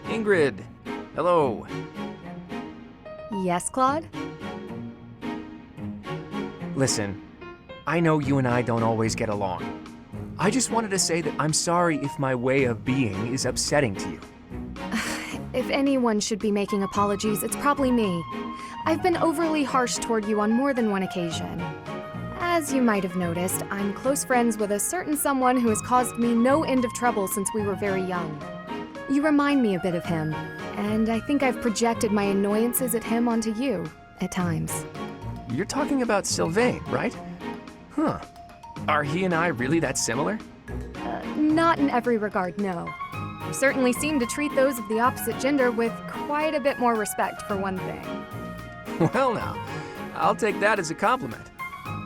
Ingrid, hello. Yes, Claude? Listen, I know you and I don't always get along. I just wanted to say that I'm sorry if my way of being is upsetting to you. If anyone should be making apologies, it's probably me. I've been overly harsh toward you on more than one occasion. As you might have noticed, I'm close friends with a certain someone who has caused me no end of trouble since we were very young. You remind me a bit of him, and I think I've projected my annoyances at him onto you, at times. You're talking about Sylvain, right? Huh. Are he and I really that similar? Not in every regard, no. You certainly seem to treat those of the opposite gender with quite a bit more respect, for one thing. Well now, I'll take that as a compliment.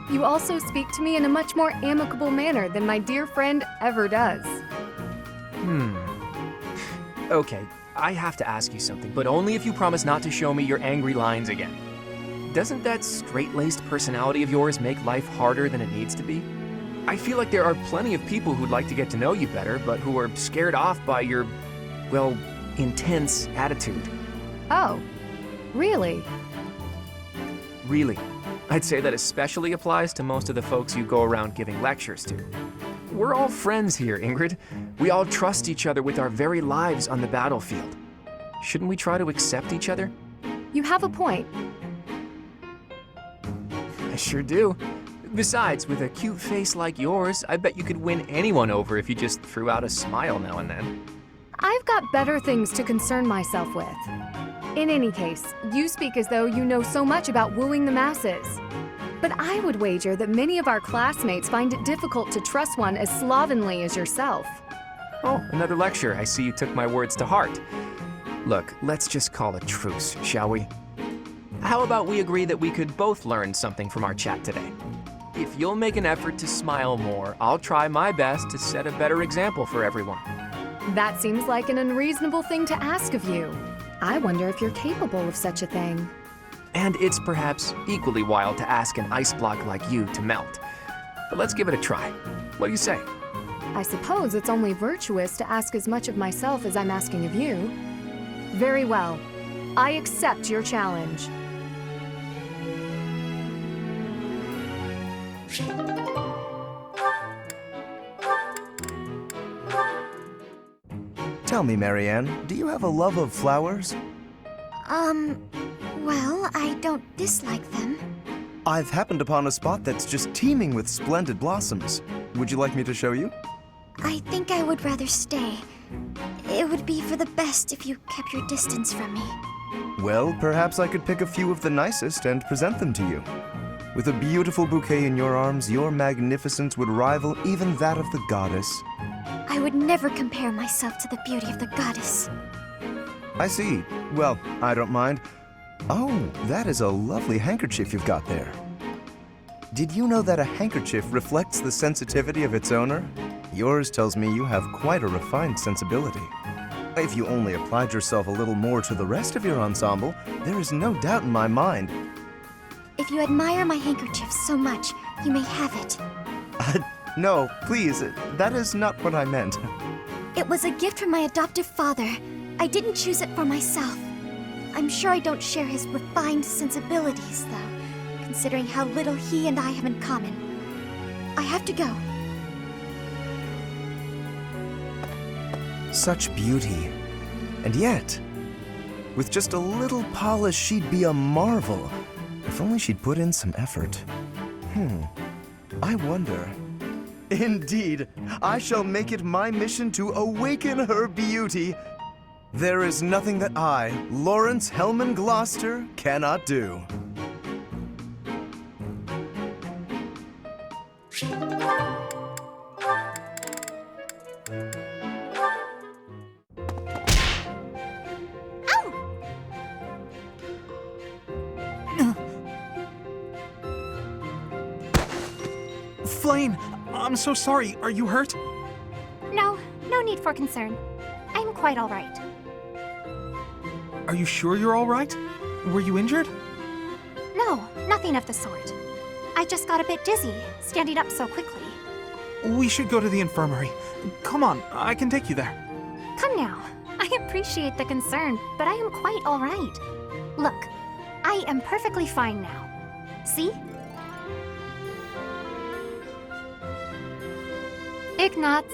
You also speak to me in a much more amicable manner than my dear friend ever does. Okay, I have to ask you something, but only if you promise not to show me your angry lines again. Doesn't that straight-laced personality of yours make life harder than it needs to be? I feel like there are plenty of people who'd like to get to know you better, but who are scared off by your, well, intense attitude. Oh, really? Really. I'd say that especially applies to most of the folks you go around giving lectures to. We're all friends here, Ingrid. We all trust each other with our very lives on the battlefield. Shouldn't we try to accept each other? You have a point. I sure do. Besides, with a cute face like yours, I bet you could win anyone over if you just threw out a smile now and then. I've got better things to concern myself with. In any case, you speak as though you know so much about wooing the masses. But I would wager that many of our classmates find it difficult to trust one as slovenly as yourself. Oh, another lecture. I see you took my words to heart. Look, let's just call a truce, shall we? How about we agree that we could both learn something from our chat today? If you'll make an effort to smile more, I'll try my best to set a better example for everyone. That seems like an unreasonable thing to ask of you. I wonder if you're capable of such a thing. And it's perhaps equally wild to ask an ice block like you to melt. But let's give it a try. What do you say? I suppose it's only virtuous to ask as much of myself as I'm asking of you. Very well. I accept your challenge. Tell me, Marianne, do you have a love of flowers? Well, I don't dislike them. I've happened upon a spot that's just teeming with splendid blossoms. Would you like me to show you? I think I would rather stay. It would be for the best if you kept your distance from me. Well, perhaps I could pick a few of the nicest and present them to you. With a beautiful bouquet in your arms, your magnificence would rival even that of the goddess. I would never compare myself to the beauty of the goddess. I see. Well, I don't mind. Oh, that is a lovely handkerchief you've got there. Did you know that a handkerchief reflects the sensitivity of its owner? Yours tells me you have quite a refined sensibility. If you only applied yourself a little more to the rest of your ensemble, there is no doubt in my mind. If you admire my handkerchief so much, you may have it. No, please, that is not what I meant. It was a gift from my adoptive father. I didn't choose it for myself. I'm sure I don't share his refined sensibilities, though, considering how little he and I have in common. I have to go. Such beauty. And yet, with just a little polish, she'd be a marvel. If only she'd put in some effort. I wonder. Indeed, I shall make it my mission to awaken her beauty. There is nothing that I, Lawrence Hellman Gloucester, cannot do. Flame, I'm so sorry. Are you hurt? No need for concern. I'm quite all right. Are you sure you're all right? Were you injured? No, nothing of the sort. I just got a bit dizzy, standing up so quickly. We should go to the infirmary. Come on, I can take you there. Come now. I appreciate the concern, but I am quite all right. Look, I am perfectly fine now. See? Ignatz.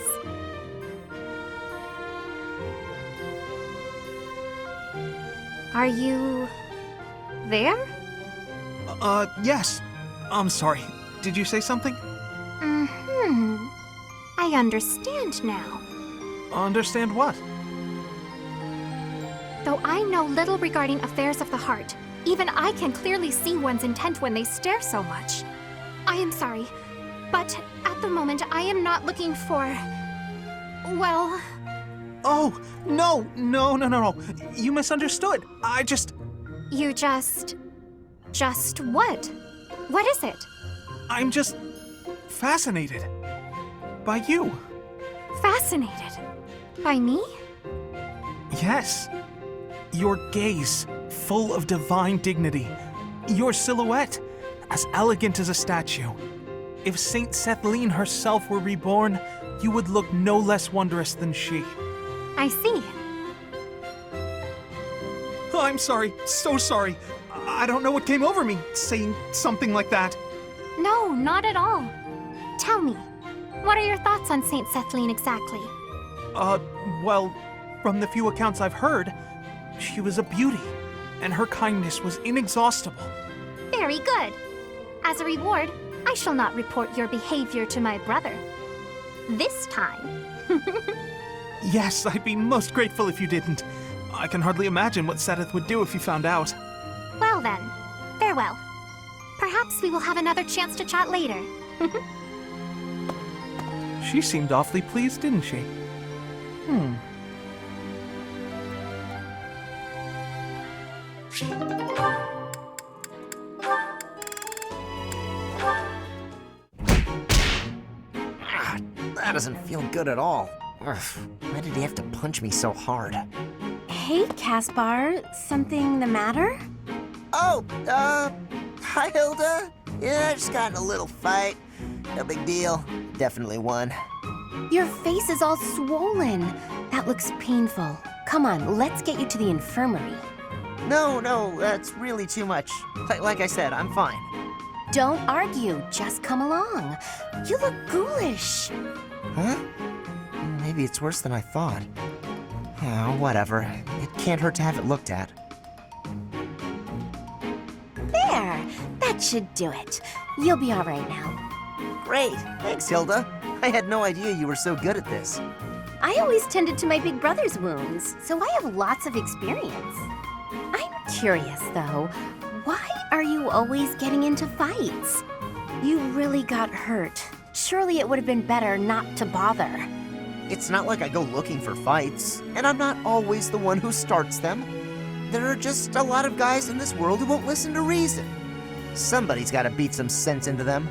Are you there? Yes. I'm sorry. Did you say something? I understand now. Understand what? Though I know little regarding affairs of the heart, even I can clearly see one's intent when they stare so much. I am sorry, but at the moment I am not looking for... well... Oh, no. You misunderstood. You just what? What is it? I'm just fascinated by you. Fascinated? By me? Yes. Your gaze, full of divine dignity. Your silhouette, as elegant as a statue. If Saint Sethlene herself were reborn, you would look no less wondrous than she. I see. Oh, I'm sorry, so sorry. I don't know what came over me, saying something like that. No, not at all. Tell me, what are your thoughts on Saint Sethlene exactly? Well, from the few accounts I've heard, she was a beauty, and her kindness was inexhaustible. Very good. As a reward, I shall not report your behavior to my brother. This time. Yes, I'd be most grateful if you didn't. I can hardly imagine what Seteth would do if he found out. Well then, farewell. Perhaps we will have another chance to chat later. She seemed awfully pleased, didn't she? That doesn't feel good at all. Ugh, why did he have to punch me so hard? Hey, Caspar, something the matter? Oh, hi, Hilda. Yeah, I just got in a little fight. No big deal. Definitely won. Your face is all swollen. That looks painful. Come on, let's get you to the infirmary. No, that's really too much. Like I said, I'm fine. Don't argue, just come along. You look ghoulish. Huh? Maybe it's worse than I thought. Oh, whatever. It can't hurt to have it looked at. There, that should do it. You'll be all right now. Great. Thanks, Hilda. I had no idea you were so good at this. I always tended to my big brother's wounds, so I have lots of experience. I'm curious, though. Why are you always getting into fights? You really got hurt. Surely it would have been better not to bother. It's not like I go looking for fights, and I'm not always the one who starts them. There are just a lot of guys in this world who won't listen to reason. Somebody's gotta beat some sense into them.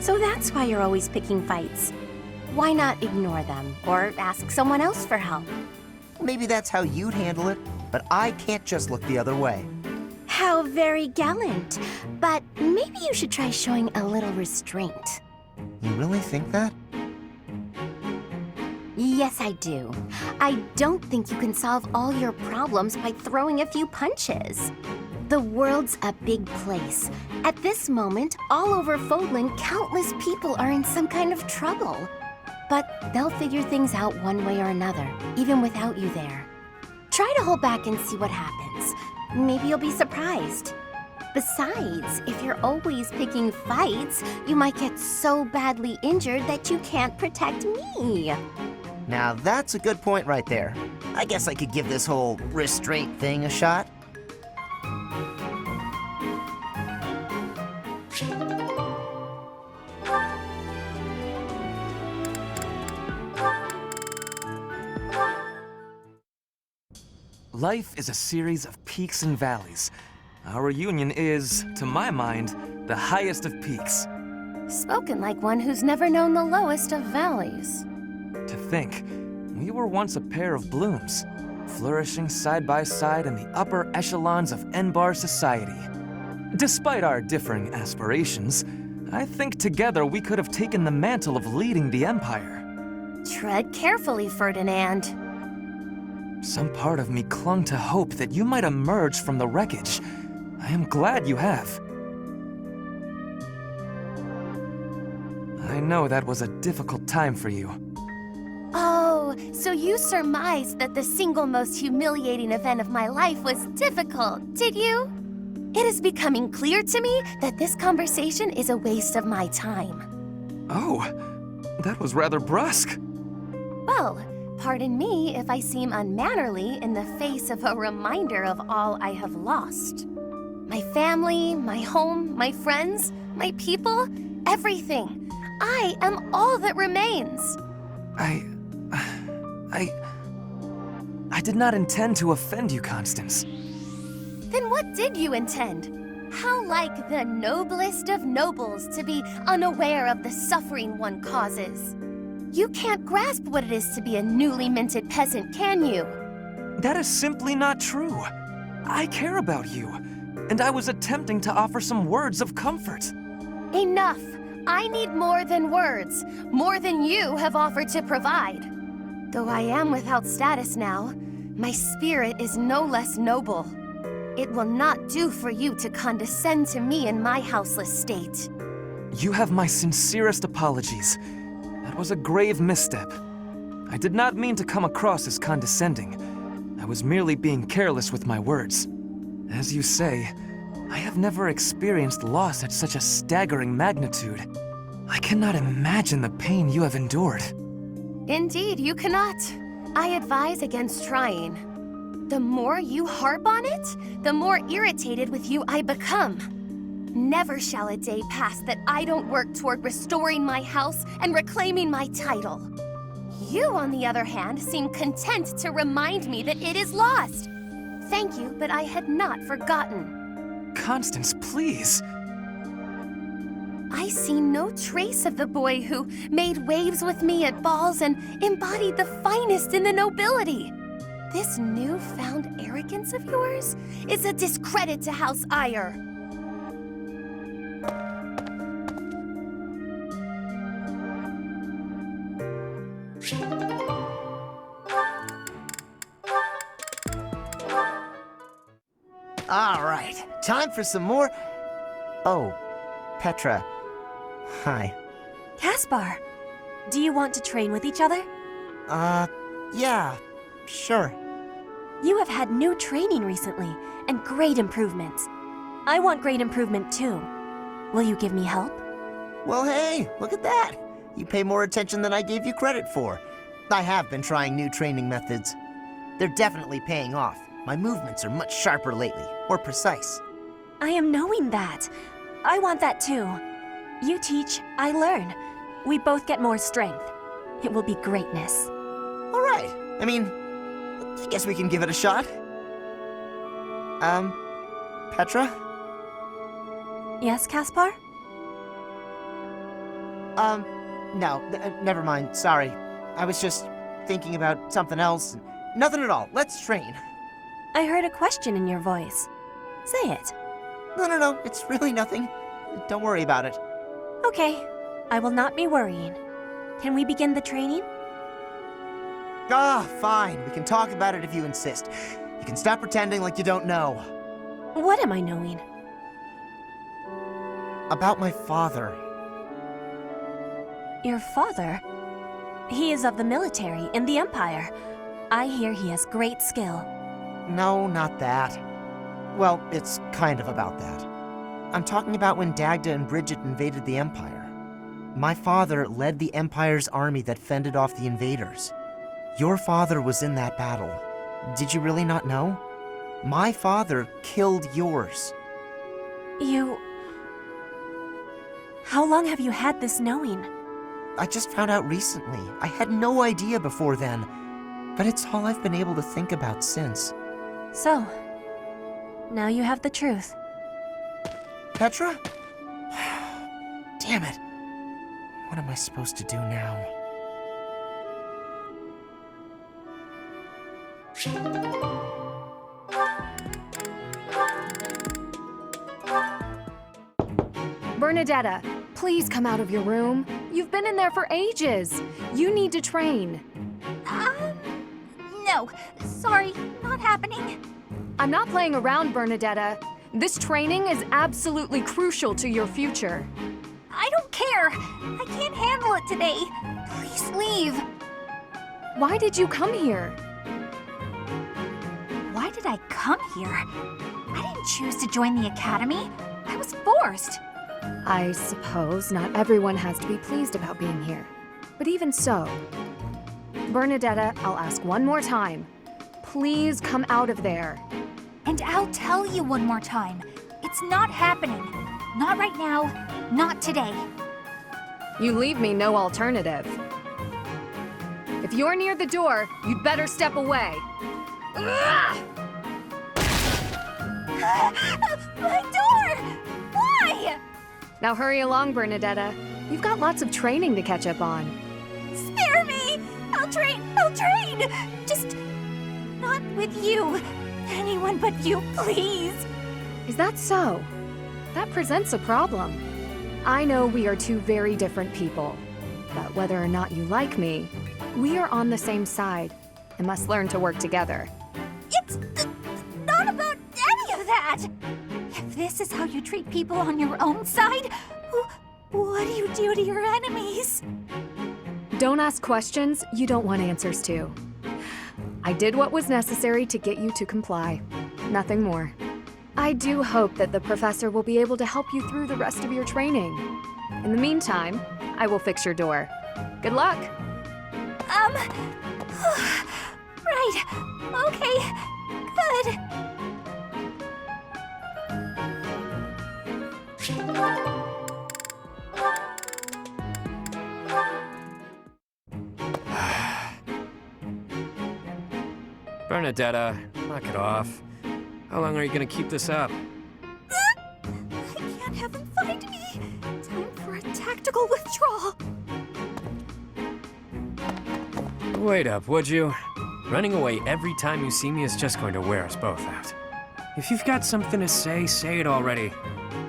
So that's why you're always picking fights. Why not ignore them, or ask someone else for help? Maybe that's how you'd handle it, but I can't just look the other way. How very gallant. But maybe you should try showing a little restraint. You really think that? Yes, I do. I don't think you can solve all your problems by throwing a few punches. The world's a big place. At this moment, all over Fódlan, countless people are in some kind of trouble. But they'll figure things out one way or another, even without you there. Try to hold back and see what happens. Maybe you'll be surprised. Besides, if you're always picking fights, you might get so badly injured that you can't protect me. Now that's a good point right there. I guess I could give this whole restraint thing a shot. Life is a series of peaks and valleys. Our reunion is, to my mind, the highest of peaks. Spoken like one who's never known the lowest of valleys. To think, we were once a pair of blooms, flourishing side by side in the upper echelons of N-Bar society. Despite our differing aspirations, I think together we could have taken the mantle of leading the Empire. Tread carefully, Ferdinand. Some part of me clung to hope that you might emerge from the wreckage. I am glad you have. I know that was a difficult time for you. Oh, so you surmised that the single most humiliating event of my life was difficult, did you? It is becoming clear to me that this conversation is a waste of my time. Oh, that was rather brusque. Well, pardon me if I seem unmannerly in the face of a reminder of all I have lost. My family, my home, my friends, my people, everything. I am all that remains. I did not intend to offend you, Constance. Then what did you intend? How like the noblest of nobles to be unaware of the suffering one causes. You can't grasp what it is to be a newly minted peasant, can you? That is simply not true. I care about you, and I was attempting to offer some words of comfort. Enough! I need more than words, more than you have offered to provide. Though I am without status now, my spirit is no less noble. It will not do for you to condescend to me in my houseless state. You have my sincerest apologies. That was a grave misstep. I did not mean to come across as condescending. I was merely being careless with my words. As you say, I have never experienced loss at such a staggering magnitude. I cannot imagine the pain you have endured. Indeed, you cannot. I advise against trying. The more you harp on it, the more irritated with you I become. Never shall a day pass that I don't work toward restoring my house and reclaiming my title. You, on the other hand, seem content to remind me that it is lost. Thank you, but I had not forgotten. Constance, please. I see no trace of the boy who made waves with me at balls and embodied the finest in the nobility. This newfound arrogance of yours is a discredit to House Ire. All right, time for some more. Oh, Petra. Hi. Caspar, do you want to train with each other? Yeah, sure. You have had new training recently, and great improvements. I want great improvement too. Will you give me help? Well, hey, look at that. You pay more attention than I gave you credit for. I have been trying new training methods. They're definitely paying off. My movements are much sharper lately, more precise. I am knowing that. I want that too. You teach, I learn. We both get more strength. It will be greatness. All right. I guess we can give it a shot. Petra? Yes, Caspar? No, never mind. Sorry. I was just thinking about something else. Nothing at all. Let's train. I heard a question in your voice. Say it. No. It's really nothing. Don't worry about it. Okay. I will not be worrying. Can we begin the training? Fine. We can talk about it if you insist. You can stop pretending like you don't know. What am I knowing? About my father. Your father? He is of the military in the Empire. I hear he has great skill. No, not that. Well, it's kind of about that. I'm talking about when Dagda and Bridget invaded the Empire. My father led the Empire's army that fended off the invaders. Your father was in that battle. Did you really not know? My father killed yours. You... How long have you had this knowing? I just found out recently. I had no idea before then. But it's all I've been able to think about since. So, now you have the truth. Petra? Damn it. What am I supposed to do now? Bernadetta, Please come out of your room. You've been in there for ages. You need to train. No. Sorry, not happening. I'm not playing around, Bernadetta. This training is absolutely crucial to your future. I don't care. I can't handle it today. Please leave. Why did you come here? Why did I come here? I didn't choose to join the academy. I was forced. I suppose not everyone has to be pleased about being here. But even so, Bernadetta, I'll ask one more time. Please come out of there. And I'll tell you one more time. It's not happening. Not right now. Not today. You leave me no alternative. If you're near the door, you'd better step away. My door! Why? Now hurry along, Bernadetta. You've got lots of training to catch up on. Spare me! I'll train! I'll train! Just not with you. Anyone but you, please. Is that so? That presents a problem. I know we are two very different people, but whether or not you like me, we are on the same side and must learn to work together. It's not about any of that! If this is how you treat people on your own side, what do you do to your enemies? Don't ask questions you don't want answers to. I did what was necessary to get you to comply. Nothing more. I do hope that the professor will be able to help you through the rest of your training. In the meantime, I will fix your door. Good luck! Right. Okay. Good. Bernadetta, knock it off. How long are you gonna keep this up? I can't have him find me. Time for a tactical withdrawal. Wait up, would you? Running away every time you see me is just going to wear us both out. If you've got something to say it already.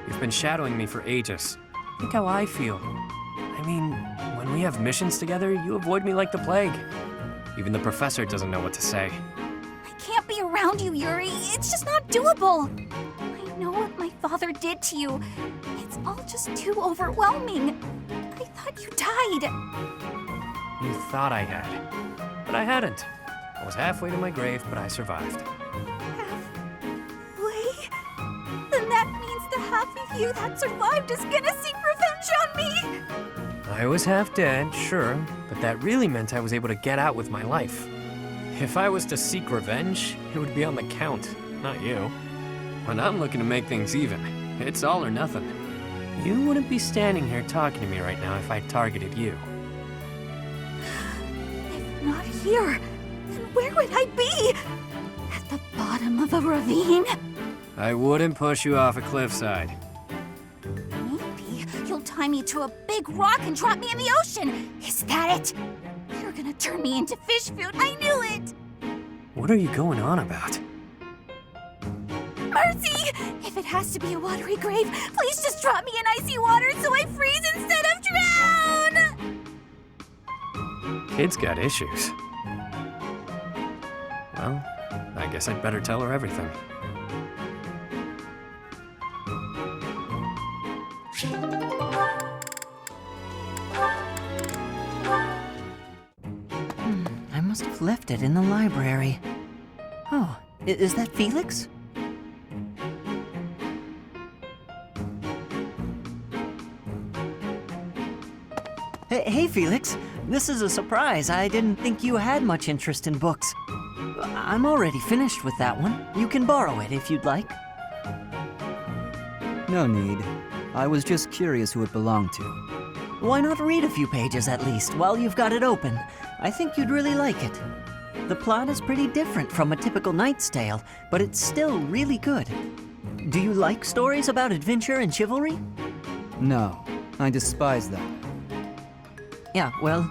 You've been shadowing me for ages. Think how I feel. I mean, when we have missions together, you avoid me like the plague. Even the professor doesn't know what to say. I can't be around you, Yuri. It's just not doable. I know what my father did to you. It's all just too overwhelming. I thought you died. You thought I had. But I hadn't. I was halfway to my grave, but I survived. Halfway? Then that means the half of you that survived is gonna seek revenge on me! I was half dead, sure, but that really meant I was able to get out with my life. If I was to seek revenge, it would be on the Count, not you. When I'm looking to make things even, it's all or nothing. You wouldn't be standing here talking to me right now if I targeted you. If not here, then where would I be? At the bottom of a ravine? I wouldn't push you off a cliffside. Maybe you'll tie me to a big rock and drop me in the ocean. Is that it? You're gonna turn me into fish food. I knew it! What are you going on about? Mercy! If it has to be a watery grave, please just drop me in icy water so I freeze instead of drown! Kid's got issues. Well, I guess I'd better tell her everything. I must have left it in the library. Oh, is that Felix? Hey, Felix. This is a surprise. I didn't think you had much interest in books. I'm already finished with that one. You can borrow it if you'd like. No need. I was just curious who it belonged to. Why not read a few pages at least while you've got it open? I think you'd really like it. The plot is pretty different from a typical knight's tale, but it's still really good. Do you like stories about adventure and chivalry? No, I despise them. Yeah, well,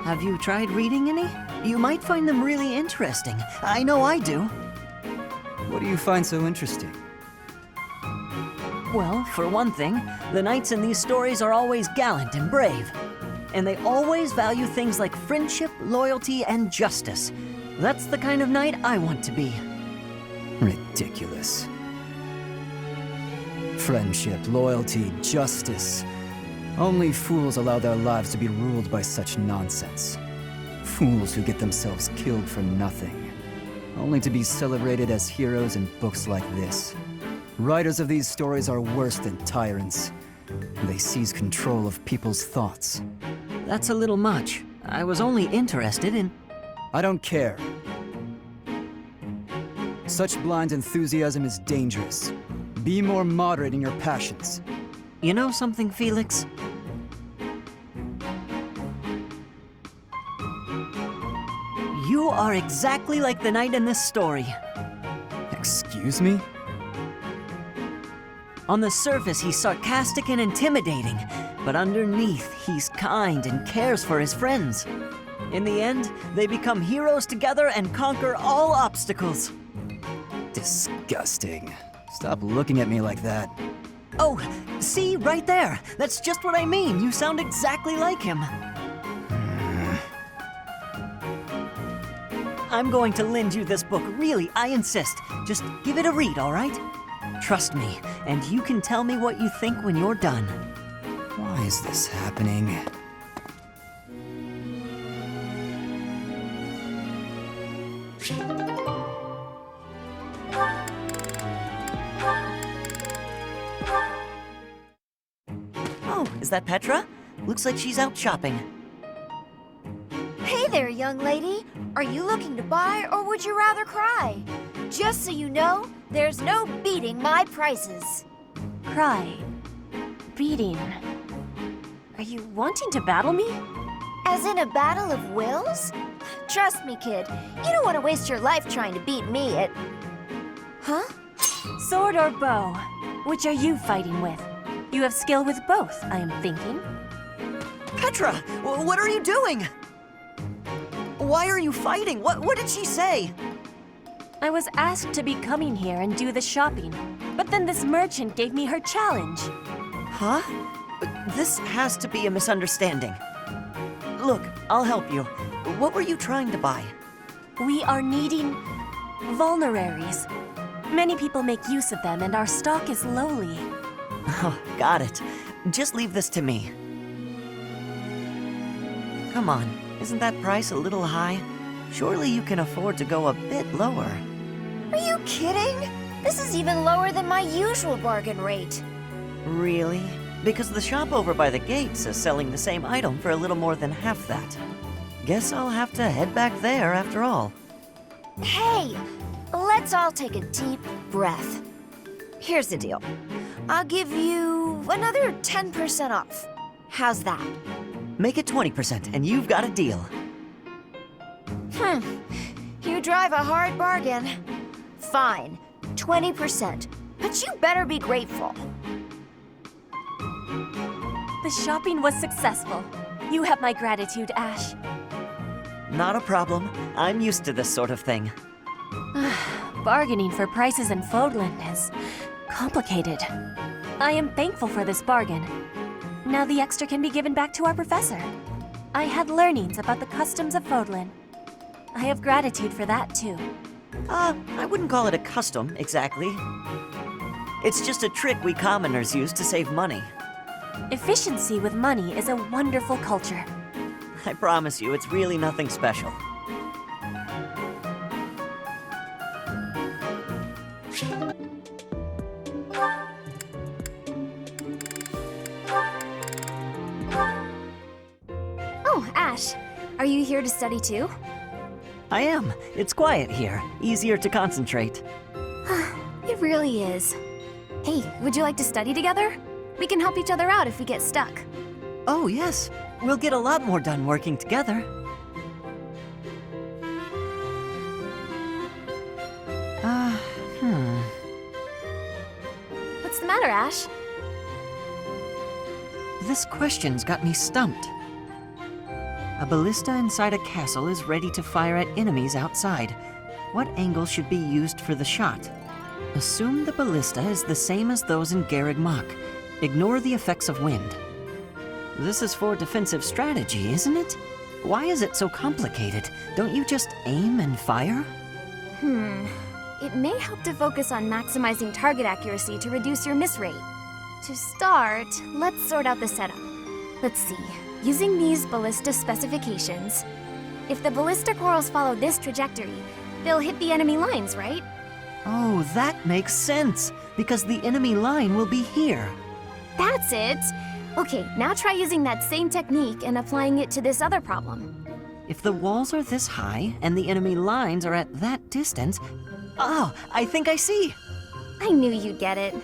have you tried reading any? You might find them really interesting. I know I do. What do you find so interesting? Well, for one thing, the knights in these stories are always gallant and brave. And they always value things like friendship, loyalty, and justice. That's the kind of knight I want to be. Ridiculous. Friendship, loyalty, justice. Only fools allow their lives to be ruled by such nonsense. Fools who get themselves killed for nothing, only to be celebrated as heroes in books like this. Writers of these stories are worse than tyrants. They seize control of people's thoughts. That's a little much. I was only interested in... I don't care. Such blind enthusiasm is dangerous. Be more moderate in your passions. You know something, Felix? You are exactly like the knight in this story. Excuse me? On the surface, he's sarcastic and intimidating, but underneath, he's kind and cares for his friends. In the end, they become heroes together and conquer all obstacles. Disgusting. Stop looking at me like that. Oh, see, right there. That's just what I mean. You sound exactly like him. I'm going to lend you this book, really, I insist. Just give it a read, all right? Trust me, and you can tell me what you think when you're done. Why is this happening? Oh, is that Petra? Looks like she's out shopping. Hey there, young lady. Are you looking to buy, or would you rather cry? Just so you know, there's no beating my prices. Cry. Beating. Are you wanting to battle me? As in a battle of wills? Trust me, kid. You don't want to waste your life trying to beat me at... Huh? Sword or bow? Which are you fighting with? You have skill with both, I am thinking. Petra, what are you doing? Why are you fighting? What did she say? I was asked to be coming here and do the shopping, but then this merchant gave me her challenge. Huh? This has to be a misunderstanding. Look, I'll help you. What were you trying to buy? We are needing vulneraries. Many people make use of them, and our stock is lowly. Oh, got it. Just leave this to me. Come on, isn't that price a little high? Surely you can afford to go a bit lower. Are you kidding? This is even lower than my usual bargain rate. Really? Because the shop over by the gates is selling the same item for a little more than half that. Guess I'll have to head back there after all. Hey, let's all take a deep breath. Here's the deal. I'll give you another 10% off. How's that? Make it 20% and you've got a deal. You drive a hard bargain. Fine, 20%. But you better be grateful. The shopping was successful. You have my gratitude, Ash. Not a problem. I'm used to this sort of thing. Bargaining for prices in Fódlan is complicated. I am thankful for this bargain. Now the extra can be given back to our professor. I had learnings about the customs of Fódlan. I have gratitude for that, too. I wouldn't call it a custom, exactly. It's just a trick we commoners use to save money. Efficiency with money is a wonderful culture. I promise you, it's really nothing special. Oh, Ash, are you here to study too? I am. It's quiet here. Easier to concentrate. It really is. Hey, would you like to study together? We can help each other out if we get stuck. Oh, yes. We'll get a lot more done working together. What's the matter, Ash? This question's got me stumped. A ballista inside a castle is ready to fire at enemies outside. What angle should be used for the shot? Assume the ballista is the same as those in Garreg Mach. Ignore the effects of wind. This is for defensive strategy, isn't it? Why is it so complicated? Don't you just aim and fire? It may help to focus on maximizing target accuracy to reduce your miss rate. To start, let's sort out the setup. Let's see. Using these ballista specifications, if the ballista corals follow this trajectory, they'll hit the enemy lines, right? Oh, that makes sense, because the enemy line will be here. That's it! Okay, now try using that same technique and applying it to this other problem. If the walls are this high and the enemy lines are at that distance... Oh, I think I see! I knew you'd get it.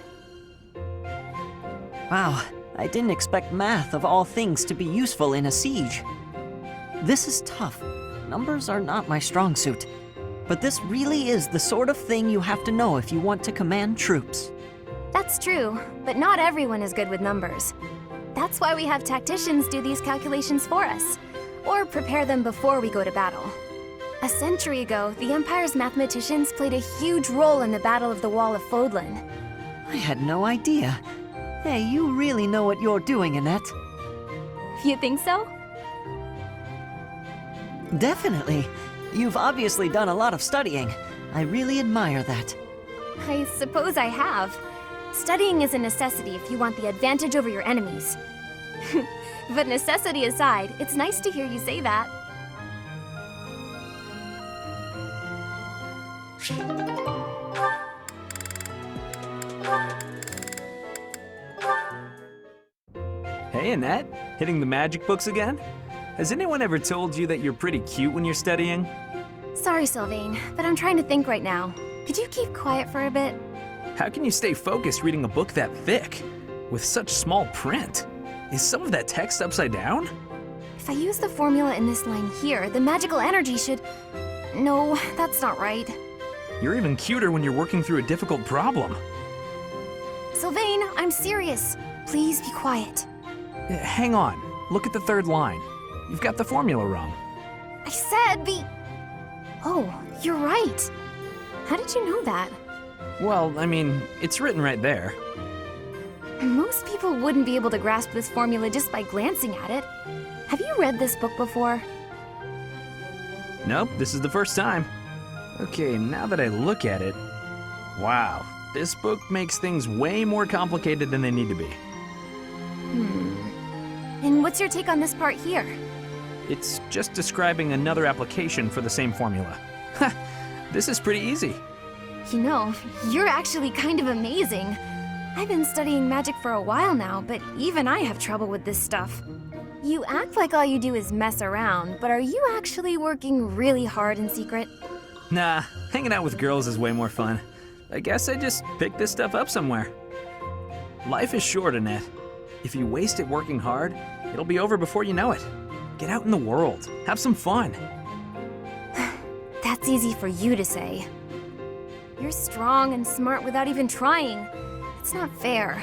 Wow, I didn't expect math of all things to be useful in a siege. This is tough. Numbers are not my strong suit. But this really is the sort of thing you have to know if you want to command troops. That's true, but not everyone is good with numbers. That's why we have tacticians do these calculations for us, or prepare them before we go to battle. A century ago, the Empire's mathematicians played a huge role in the Battle of the Wall of Fódlan. I had no idea. Hey, you really know what you're doing, Annette. You think so? Definitely. You've obviously done a lot of studying. I really admire that. I suppose I have. Studying is a necessity if you want the advantage over your enemies. But necessity aside, it's nice to hear you say that. Hey, Annette. Hitting the magic books again? Has anyone ever told you that you're pretty cute when you're studying? Sorry, Sylvain, but I'm trying to think right now. Could you keep quiet for a bit? How can you stay focused reading a book that thick? With such small print? Is some of that text upside down? If I use the formula in this line here, the magical energy should... No, that's not right. You're even cuter when you're working through a difficult problem. Sylvain, I'm serious. Please be quiet. Hang on. Look at the third line. You've got the formula wrong. I said the... Oh, you're right. How did you know that? Well, I mean, it's written right there. Most people wouldn't be able to grasp this formula just by glancing at it. Have you read this book before? Nope, this is the first time. Okay, now that I look at it... Wow, this book makes things way more complicated than they need to be. And what's your take on this part here? It's just describing another application for the same formula. Ha! This is pretty easy. You know, you're actually kind of amazing. I've been studying magic for a while now, but even I have trouble with this stuff. You act like all you do is mess around, but are you actually working really hard in secret? Nah, hanging out with girls is way more fun. I guess I just picked this stuff up somewhere. Life is short, Annette. If you waste it working hard, it'll be over before you know it. Get out in the world. Have some fun. That's easy for you to say. You're strong and smart without even trying. It's not fair.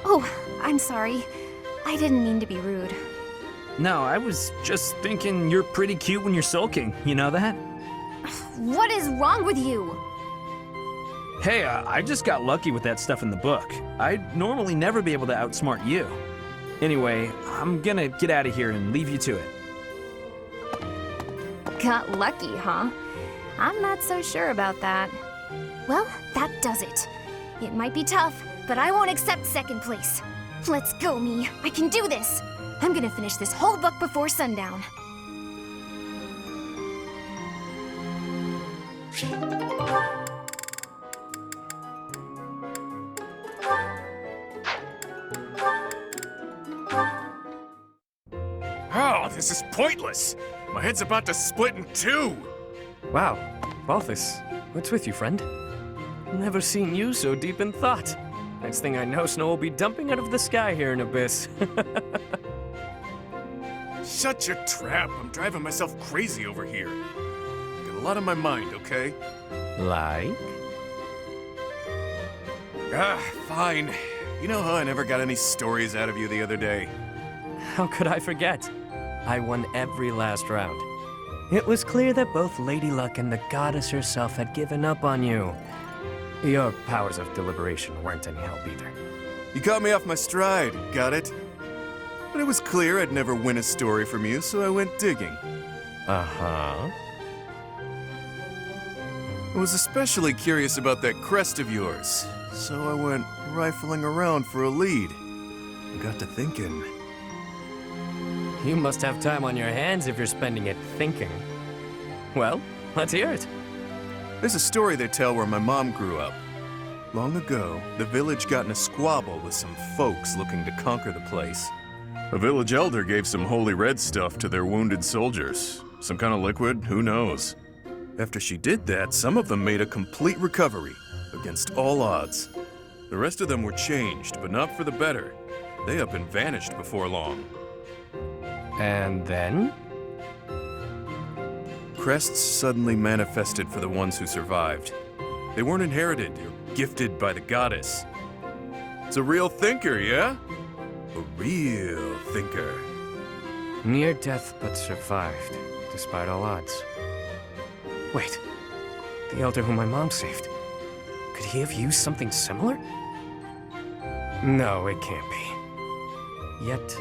Oh, I'm sorry. I didn't mean to be rude. No, I was just thinking you're pretty cute when you're sulking. You know that? What is wrong with you? Hey, I just got lucky with that stuff in the book. I'd normally never be able to outsmart you. Anyway, I'm gonna get out of here and leave you to it. Got lucky, huh? I'm not so sure about that. Well, that does it. It might be tough, but I won't accept second place. Let's go, me. I can do this. I'm gonna finish this whole book before sundown. Oh, this is pointless. My head's about to split in two. Wow, Balthus, what's with you, friend? Never seen you so deep in thought. Next thing I know, snow will be dumping out of the sky here in Abyss. Shut your trap. I'm driving myself crazy over here. Got a lot on my mind, okay? Like? Fine. You know how I never got any stories out of you the other day? How could I forget? I won every last round. It was clear that both Lady Luck and the goddess herself had given up on you. Your powers of deliberation weren't any help either. You caught me off my stride, got it? But it was clear I'd never win a story from you, so I went digging. Uh-huh. I was especially curious about that crest of yours, so I went rifling around for a lead. I got to thinking. You must have time on your hands if you're spending it thinking. Well, let's hear it. There's a story they tell where my mom grew up. Long ago, the village got in a squabble with some folks looking to conquer the place. A village elder gave some holy red stuff to their wounded soldiers. Some kind of liquid, who knows? After she did that, some of them made a complete recovery, against all odds. The rest of them were changed, but not for the better. They up and vanished before long. And then? Crests suddenly manifested for the ones who survived. They weren't inherited or gifted by the goddess. It's a real thinker, yeah? A real thinker. Near death but survived, despite all odds. Wait, the elder whom my mom saved. Could he have used something similar? No, it can't be. Yet,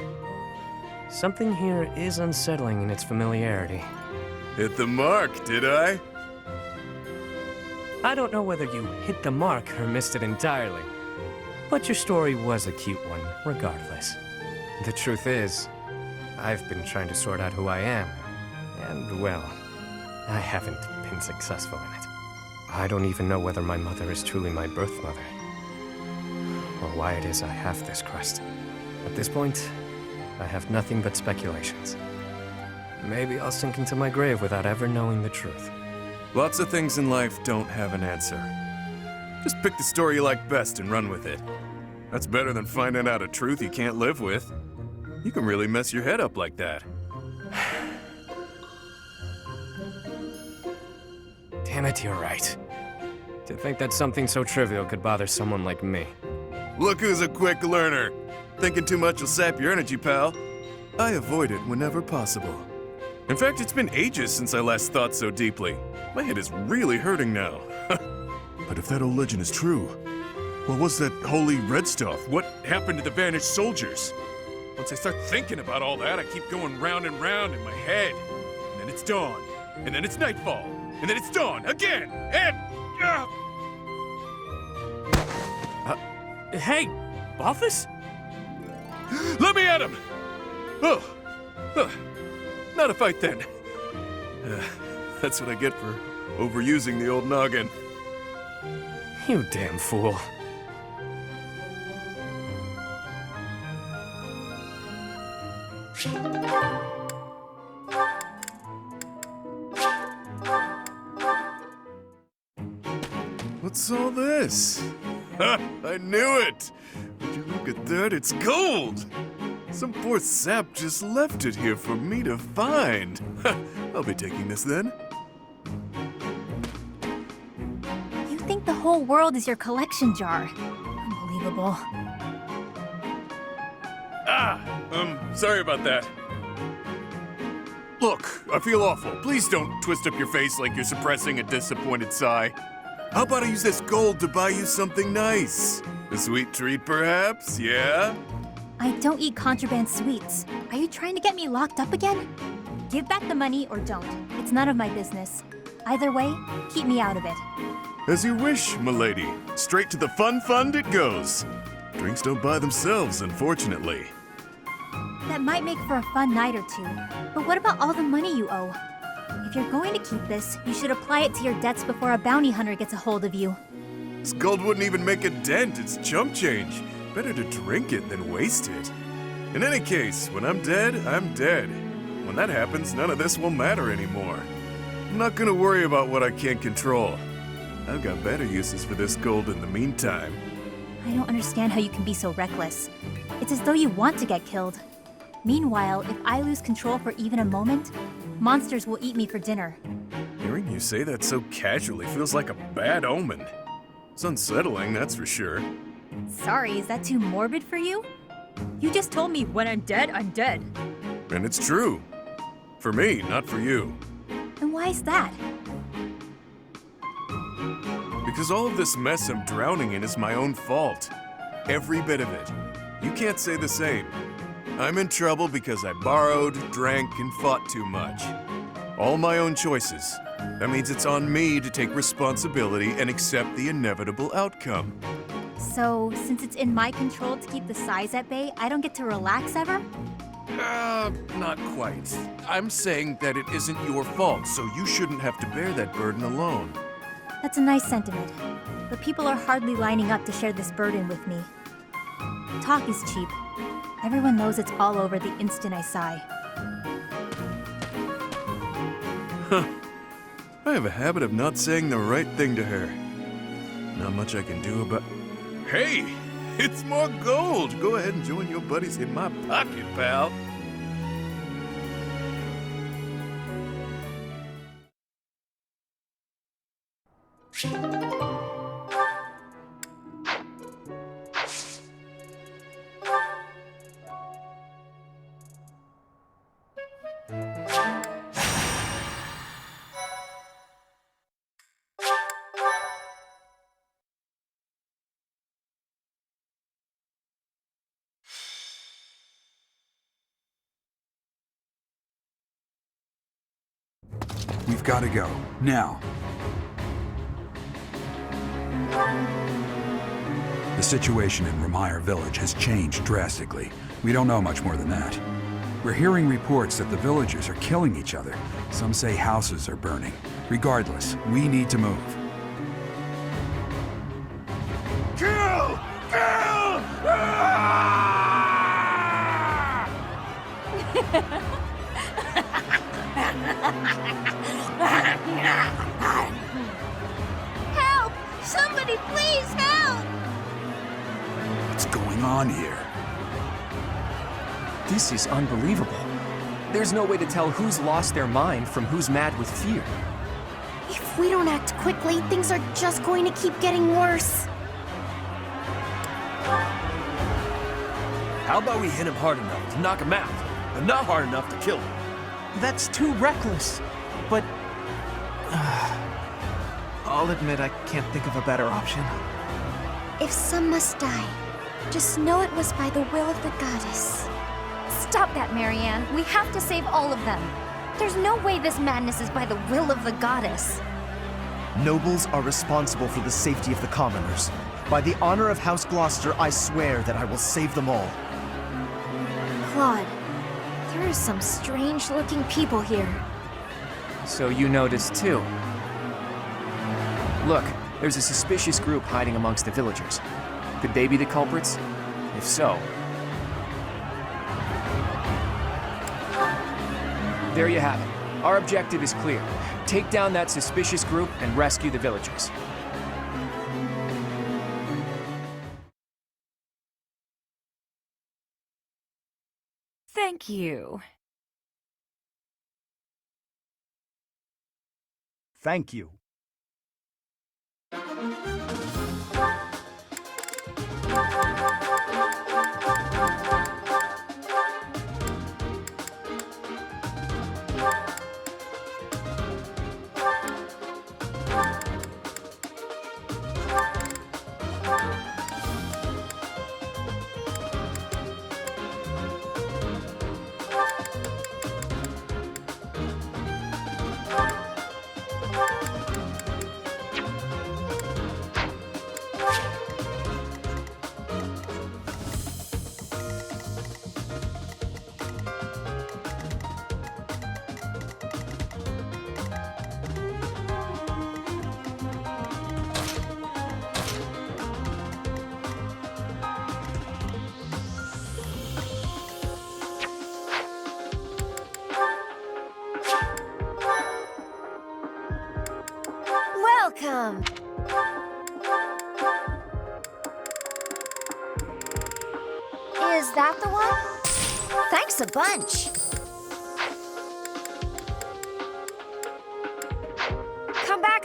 something here is unsettling in its familiarity. Hit the mark, did I? I don't know whether you hit the mark or missed it entirely, but your story was a cute one, regardless. The truth is, I've been trying to sort out who I am, and well, I haven't been successful in it. I don't even know whether my mother is truly my birth mother, or why it is I have this crest. At this point, I have nothing but speculations. Maybe I'll sink into my grave without ever knowing the truth. Lots of things in life don't have an answer. Just pick the story you like best and run with it. That's better than finding out a truth you can't live with. You can really mess your head up like that. Damn it, you're right. To think that something so trivial could bother someone like me. Look who's a quick learner. Thinking too much will sap your energy, pal. I avoid it whenever possible. In fact, it's been ages since I last thought so deeply. My head is really hurting now. But if that old legend is true, what was that holy red stuff? What happened to the vanished soldiers? Once I start thinking about all that, I keep going round and round in my head. And then it's dawn. And then it's nightfall. And then it's dawn again. And... Hey, Balthus? Let me at him! Oh. Not a fight then. That's what I get for overusing the old noggin. You damn fool. What's all this? Ha! I knew it! Would you look at that? It's gold! Some poor sap just left it here for me to find. I'll be taking this then. You think the whole world is your collection jar. Unbelievable. Sorry about that. Look, I feel awful. Please don't twist up your face like you're suppressing a disappointed sigh. How about I use this gold to buy you something nice? A sweet treat, perhaps? Yeah? I don't eat contraband sweets. Are you trying to get me locked up again? Give back the money or don't. It's none of my business. Either way, keep me out of it. As you wish, milady. Straight to the fun fund it goes. Drinks don't buy themselves, unfortunately. That might make for a fun night or two. But what about all the money you owe? If you're going to keep this, you should apply it to your debts before a bounty hunter gets a hold of you. This gold wouldn't even make a dent. It's chump change. Better to drink it than waste it. In any case, when I'm dead, I'm dead. When that happens, none of this will matter anymore. I'm not gonna worry about what I can't control. I've got better uses for this gold in the meantime. I don't understand how you can be so reckless. It's as though you want to get killed. Meanwhile, if I lose control for even a moment, monsters will eat me for dinner. Hearing you say that so casually feels like a bad omen. It's unsettling, that's for sure. Sorry, is that too morbid for you? You just told me when I'm dead, I'm dead. And it's true. For me, not for you. why's that? Because all of this mess I'm drowning in is my own fault. Every bit of it. You can't say the same. I'm in trouble because I borrowed, drank, and fought too much. All my own choices. That means it's on me to take responsibility and accept the inevitable outcome. So, since it's in my control to keep the size at bay, I don't get to relax ever? Not quite. I'm saying that it isn't your fault, so you shouldn't have to bear that burden alone. That's a nice sentiment, but people are hardly lining up to share this burden with me. Talk is cheap. Everyone knows it's all over the instant I sigh. Huh. I have a habit of not saying the right thing to her. Not much I can do about... Hey! It's more gold! Go ahead and join your buddies in my pocket, pal. We've got to go. Now. The situation in REMIRE village has changed drastically. We don't know much more than that. We're hearing reports that the villagers are killing each other. Some say houses are burning. Regardless, we need to move. Kill! Kill! Ah! Help! Somebody please help! What's going on here? This is unbelievable. There's no way to tell who's lost their mind from who's mad with fear. If we don't act quickly, things are just going to keep getting worse. How about we hit him hard enough to knock him out, but not hard enough to kill him? That's too reckless. But... I'll admit I can't think of a better option. If some must die, just know it was by the will of the goddess. Stop that, Marianne. We have to save all of them. There's no way this madness is by the will of the goddess. Nobles are responsible for the safety of the commoners. By the honor of House Gloucester, I swear that I will save them all. Claude, there are some strange-looking people here. So you noticed too. Look, there's a suspicious group hiding amongst the villagers. Could they be the culprits? If so... There you have it. Our objective is clear. Take down that suspicious group and rescue the villagers. Thank you. Thank you. Welcome! Is that the one? Thanks a bunch. Come back.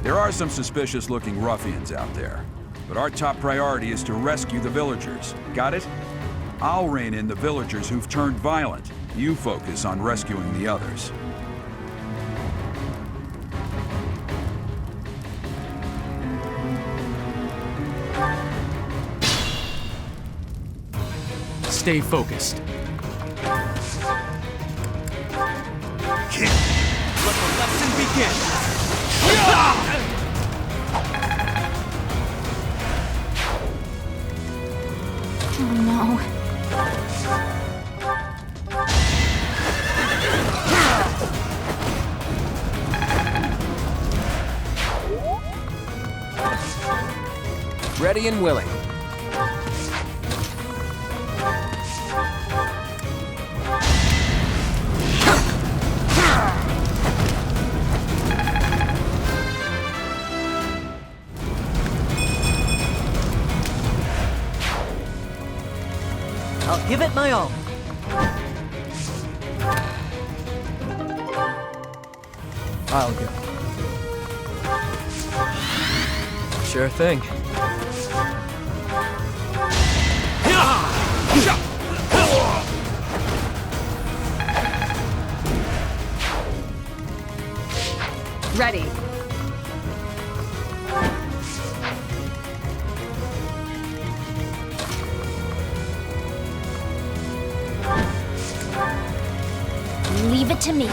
There are some suspicious-looking ruffians out there, but our top priority is to rescue the villagers. Got it? I'll rein in the villagers who've turned violent. You focus on rescuing the others. Stay focused. Let the lesson begin! Oh no. Ready and willing. I'll give it my all. I'll go. Sure thing. Ready. Leave it to me.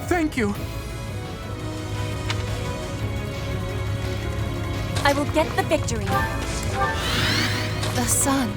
Thank you. I will get the victory. The sun.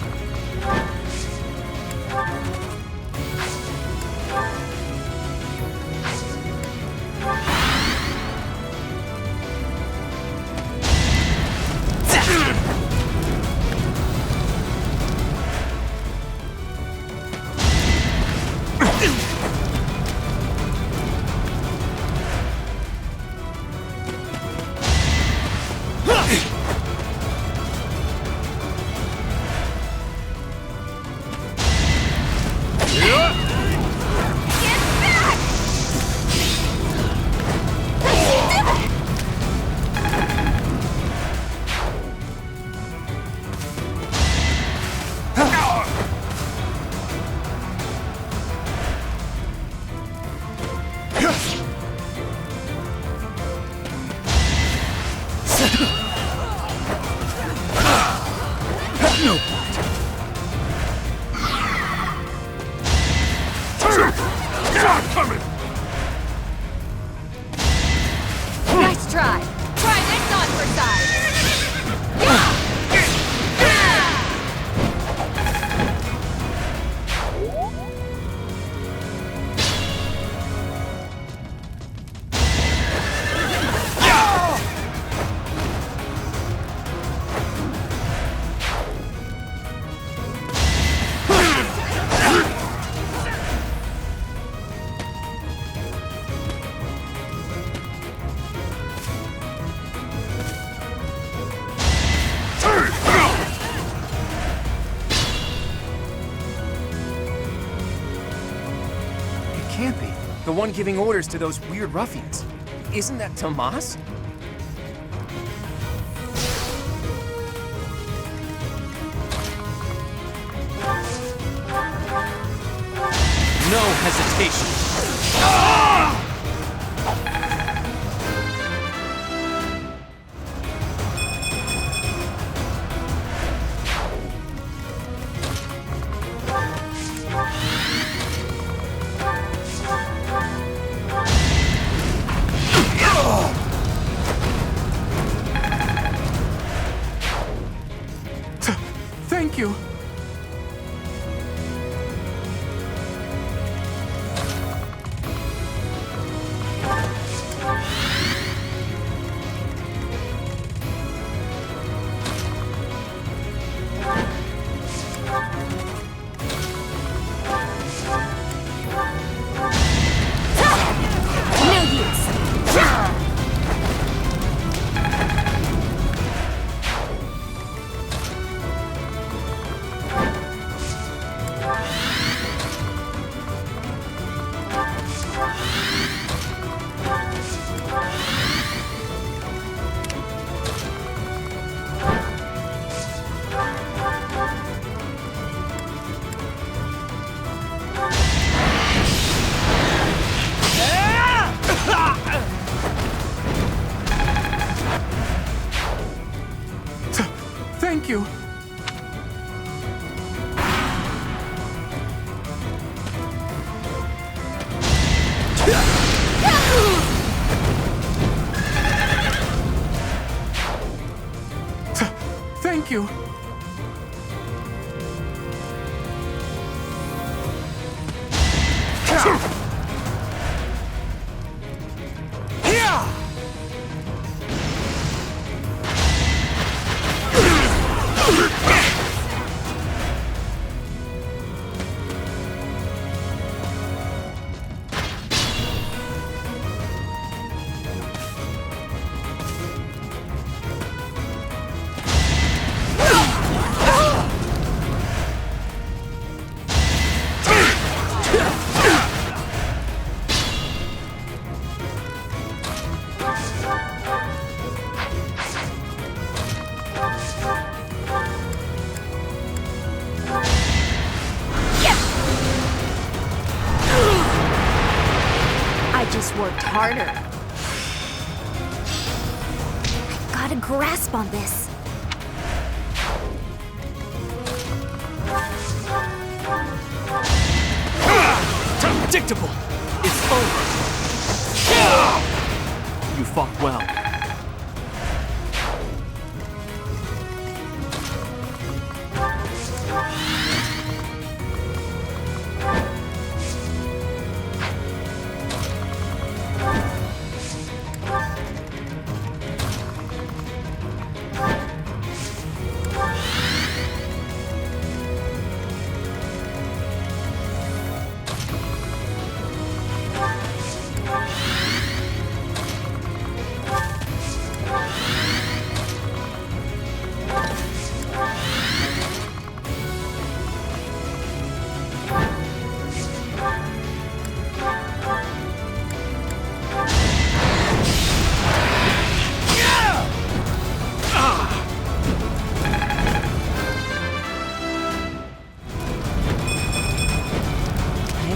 Nice try. Try this on for size. Can't be. The one giving orders to those weird ruffians. Isn't that Tomas? No hesitation. Thank you. Thank you. Thank you. I just worked harder. I've got a grasp on this. Predictable! It's over! You fought well.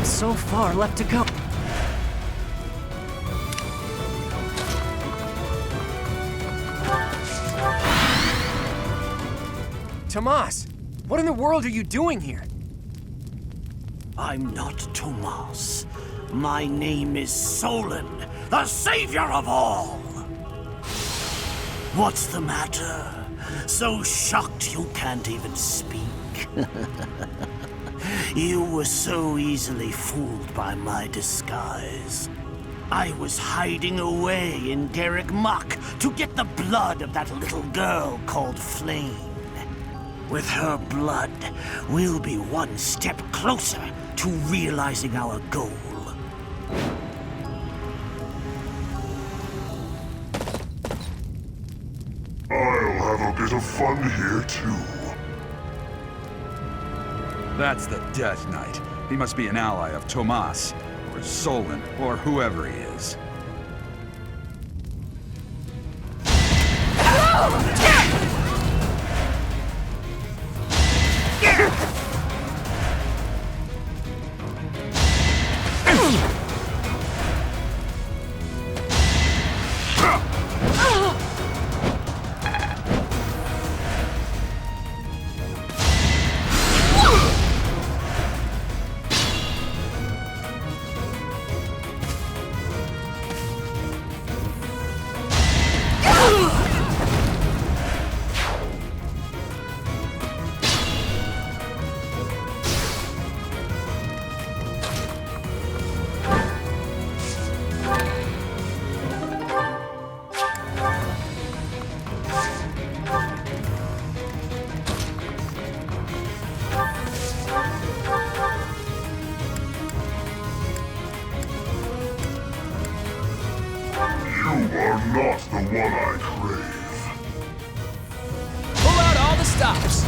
So far left to go. Tomas, what in the world are you doing here? I'm not Tomas. My name is Solon, the savior of all. What's the matter? So shocked you can't even speak? You were so easily fooled by my disguise. I was hiding away in Garreg Mach to get the blood of that little girl called Flame. With her blood, we'll be one step closer to realizing our goal. I'll have a bit of fun here, too. That's the Death Knight. He must be an ally of Tomas, or Solon, or whoever he is. Not the one I crave. Pull out all the stops!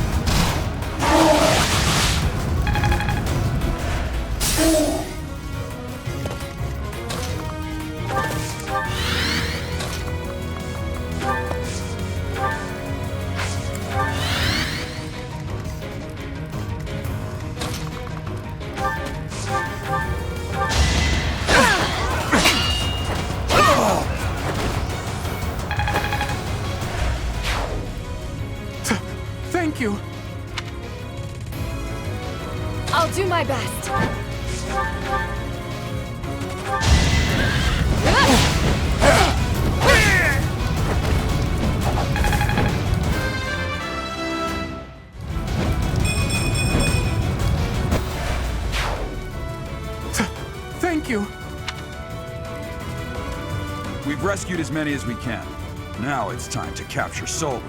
Thank you. I'll do my best. Thank you. We've rescued as many as we can. Now it's time to capture Fódlan.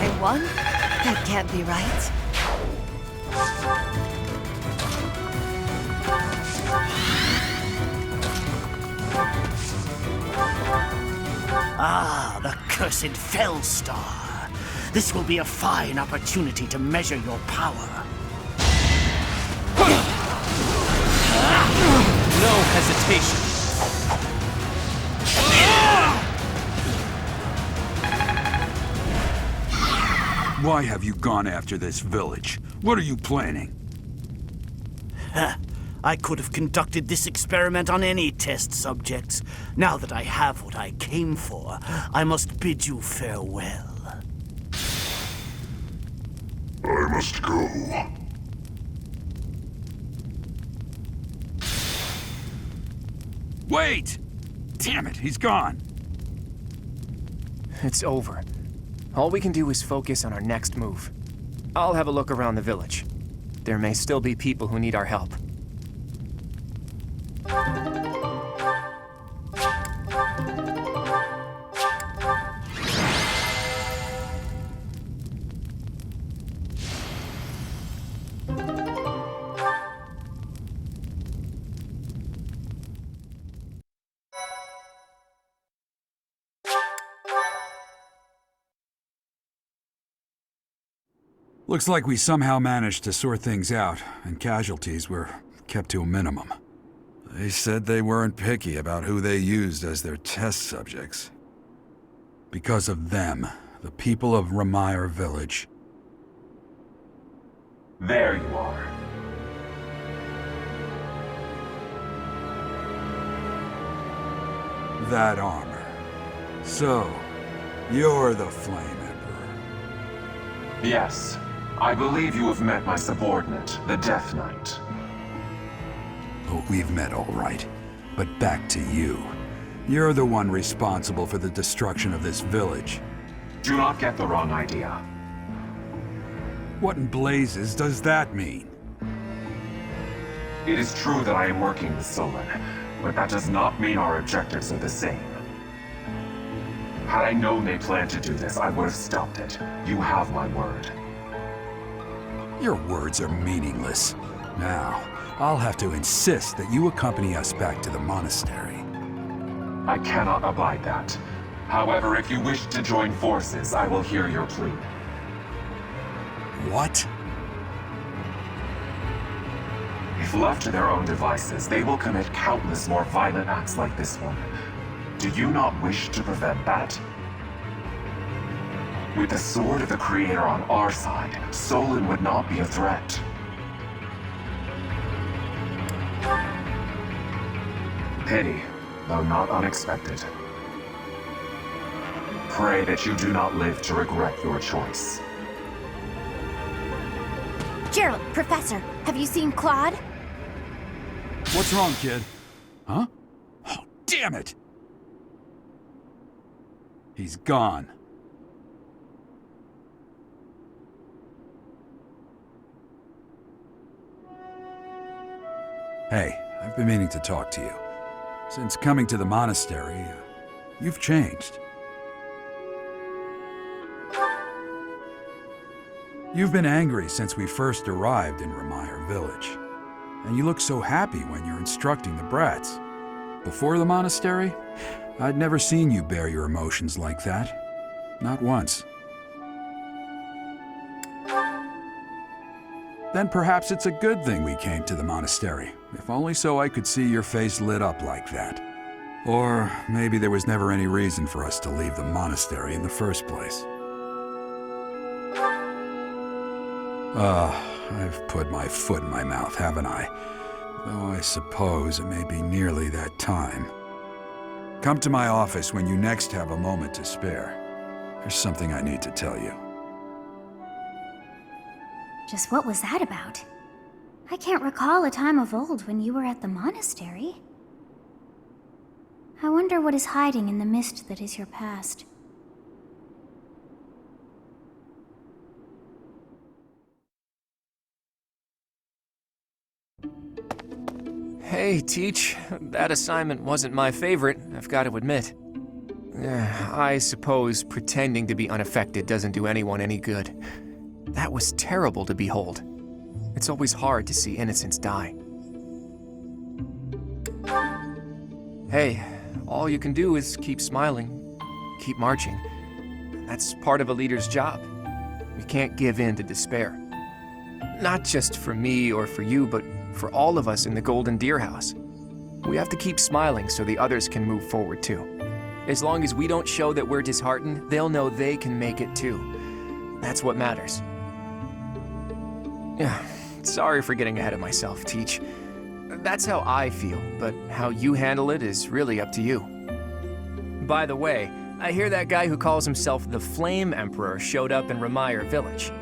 I won? That can't be right. Ah, the cursed Fellstar. This will be a fine opportunity to measure your power. No hesitation. Why have you gone after this village? What are you planning? I could have conducted this experiment on any test subjects. Now that I have what I came for, I must bid you farewell. I must go. Wait! Damn it, he's gone. It's over. All we can do is focus on our next move. I'll have a look around the village. There may still be people who need our help. Looks like we somehow managed to sort things out, and casualties were kept to a minimum. They said they weren't picky about who they used as their test subjects. Because of them, the people of REMIRE village. There you are. That armor. So, you're the Flame Emperor. Yes. I believe you have met my subordinate, the Death Knight. Oh, we've met all right. But back to you. You're the one responsible for the destruction of this village. Do not get the wrong idea. What in blazes does that mean? It is true that I am working with Fódlan, but that does not mean our objectives are the same. Had I known they planned to do this, I would have stopped it. You have my word. Your words are meaningless. Now, I'll have to insist that you accompany us back to the monastery. I cannot abide that. However, if you wish to join forces, I will hear your plea. What? If left to their own devices, they will commit countless more violent acts like this one. Do you not wish to prevent that? With the sword of the Creator on our side, Fódlan would not be a threat. Pity, though not unexpected. Pray that you do not live to regret your choice. Gerald, Professor, have you seen Claude? What's wrong, kid? Huh? Oh, damn it! He's gone. Hey, I've been meaning to talk to you. Since coming to the monastery, you've changed. You've been angry since we first arrived in REMIRE village. And you look so happy when you're instructing the brats. Before the monastery, I'd never seen you bear your emotions like that. Not once. Then perhaps it's a good thing we came to the monastery, if only so I could see your face lit up like that. Or maybe there was never any reason for us to leave the monastery in the first place. I've put my foot in my mouth, haven't I? Though I suppose it may be nearly that time. Come to my office when you next have a moment to spare. There's something I need to tell you. Just what was that about? I can't recall a time of old when you were at the monastery. I wonder what is hiding in the mist that is your past. Hey, Teach. That assignment wasn't my favorite, I've got to admit. I suppose pretending to be unaffected doesn't do anyone any good. That was terrible to behold. It's always hard to see innocents die. Hey, all you can do is keep smiling, keep marching. That's part of a leader's job. We can't give in to despair. Not just for me or for you, but for all of us in the Golden Deer House. We have to keep smiling so the others can move forward too. As long as we don't show that we're disheartened, they'll know they can make it too. That's what matters. Yeah, sorry for getting ahead of myself, Teach. That's how I feel, but how you handle it is really up to you. By the way, I hear that guy who calls himself the Flame Emperor showed up in REMIRE village.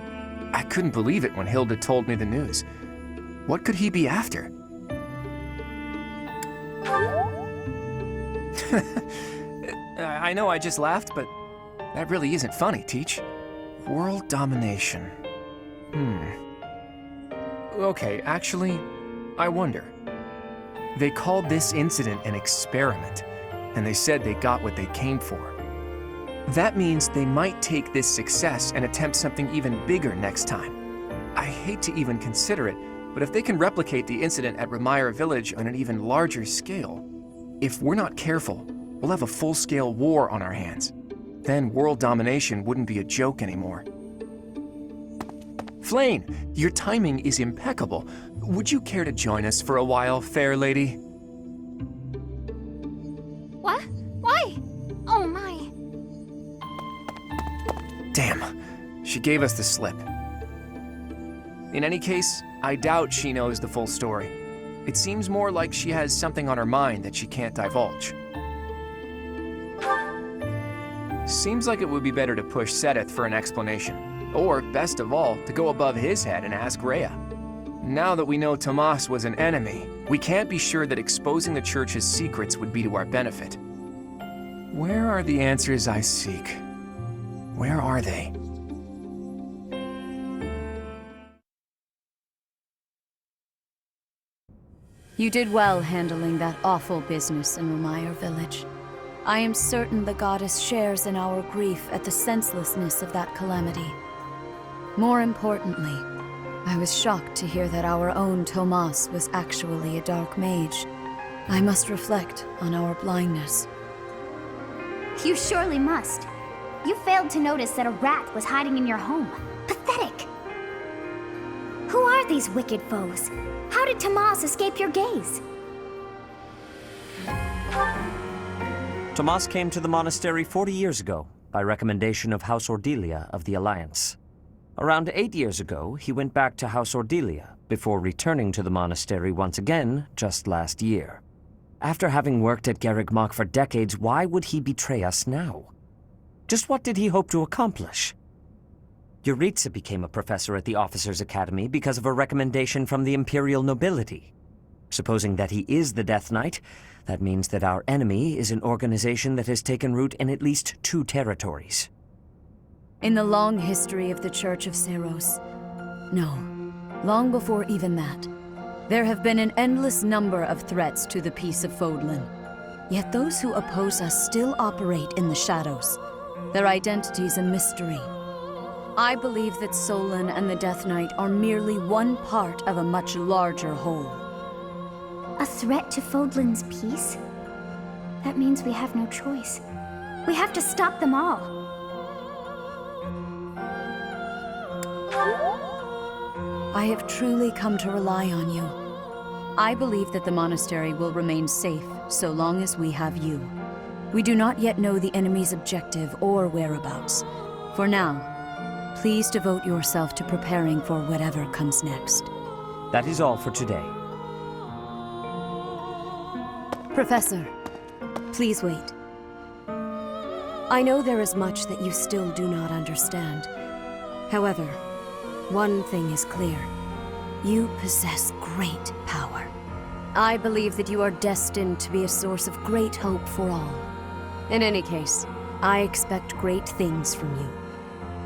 I couldn't believe it when Hilda told me the news. What could he be after? I know I just laughed, but that really isn't funny, Teach. World domination. Okay, actually, I wonder. They called this incident an experiment, and they said they got what they came for. That means they might take this success and attempt something even bigger next time. I hate to even consider it, but if they can replicate the incident at REMIRE village on an even larger scale, if we're not careful, we'll have a full-scale war on our hands. Then world domination wouldn't be a joke anymore. Flayn, your timing is impeccable. Would you care to join us for a while, fair lady? What? Why? Oh my. Damn, she gave us the slip. In any case, I doubt she knows the full story. It seems more like she has something on her mind that she can't divulge. Seems like it would be better to push Seteth for an explanation. Or, best of all, to go above his head and ask Rhea. Now that we know Tomas was an enemy, we can't be sure that exposing the Church's secrets would be to our benefit. Where are the answers I seek? Where are they? You did well handling that awful business in REMIRE village. I am certain the goddess shares in our grief at the senselessness of that calamity. More importantly, I was shocked to hear that our own Tomas was actually a dark mage. I must reflect on our blindness. You surely must. You failed to notice that a rat was hiding in your home. Pathetic! Who are these wicked foes? How did Tomas escape your gaze? Tomas came to the monastery 40 years ago, by recommendation of House Ordelia of the Alliance. Around 8 years ago, he went back to House Ordelia, before returning to the monastery once again, just last year. After having worked at Garreg Mach for decades, why would he betray us now? Just what did he hope to accomplish? Yuritsa became a professor at the Officers' Academy because of a recommendation from the Imperial nobility. Supposing that he is the Death Knight, that means that our enemy is an organization that has taken root in at least 2 territories. In the long history of the Church of Seiros, no, long before even that, there have been an endless number of threats to the peace of Fódlan. Yet those who oppose us still operate in the shadows. Their identity's a mystery. I believe that Solon and the Death Knight are merely one part of a much larger whole. A threat to Fódlan's peace? That means we have no choice. We have to stop them all. I have truly come to rely on you. I believe that the monastery will remain safe so long as we have you. We do not yet know the enemy's objective or whereabouts. For now, please devote yourself to preparing for whatever comes next. That is all for today. Professor, please wait. I know there is much that you still do not understand. However, one thing is clear. You possess great power. I believe that you are destined to be a source of great hope for all. In any case, I expect great things from you.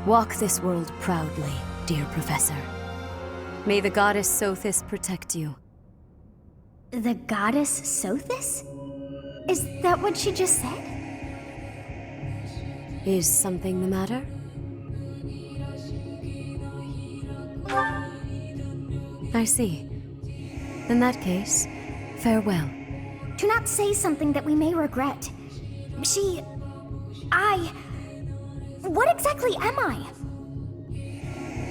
Walk this world proudly, dear Professor. May the goddess Sothis protect you. The goddess Sothis? Is that what she just said? Is something the matter? I see. In that case, farewell. Do not say something that we may regret. What exactly am I?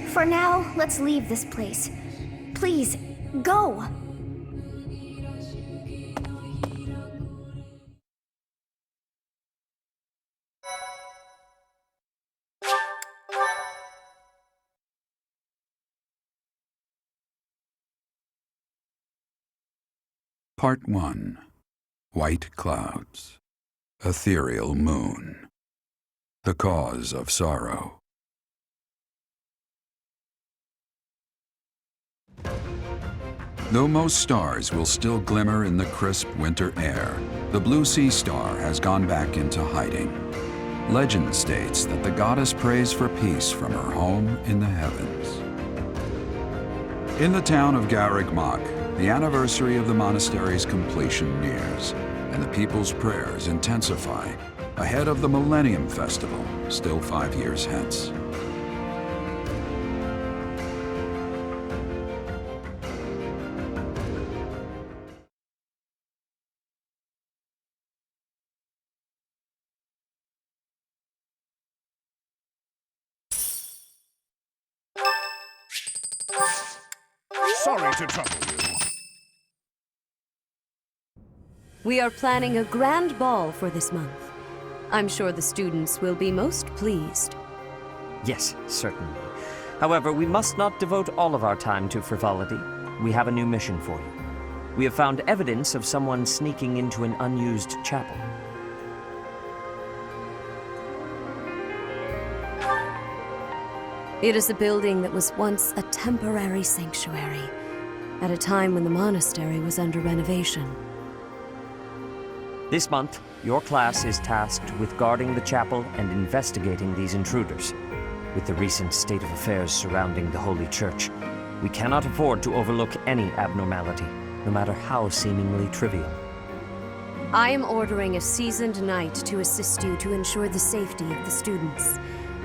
For now, let's leave this place. Please, go! Part 1. White Clouds. Ethereal Moon. The Cause of Sorrow. Though most stars will still glimmer in the crisp winter air, the blue sea star has gone back into hiding. Legend states that the goddess prays for peace from her home in the heavens. In the town of Garreg Mach, the anniversary of the monastery's completion nears, and the people's prayers intensify ahead of the Millennium Festival, still 5 years hence. Sorry to trouble you. We are planning a grand ball for this month. I'm sure the students will be most pleased. Yes, certainly. However, we must not devote all of our time to frivolity. We have a new mission for you. We have found evidence of someone sneaking into an unused chapel. It is a building that was once a temporary sanctuary, at a time when the monastery was under renovation. This month, your class is tasked with guarding the chapel and investigating these intruders. With the recent state of affairs surrounding the Holy Church, we cannot afford to overlook any abnormality, no matter how seemingly trivial. I am ordering a seasoned knight to assist you to ensure the safety of the students.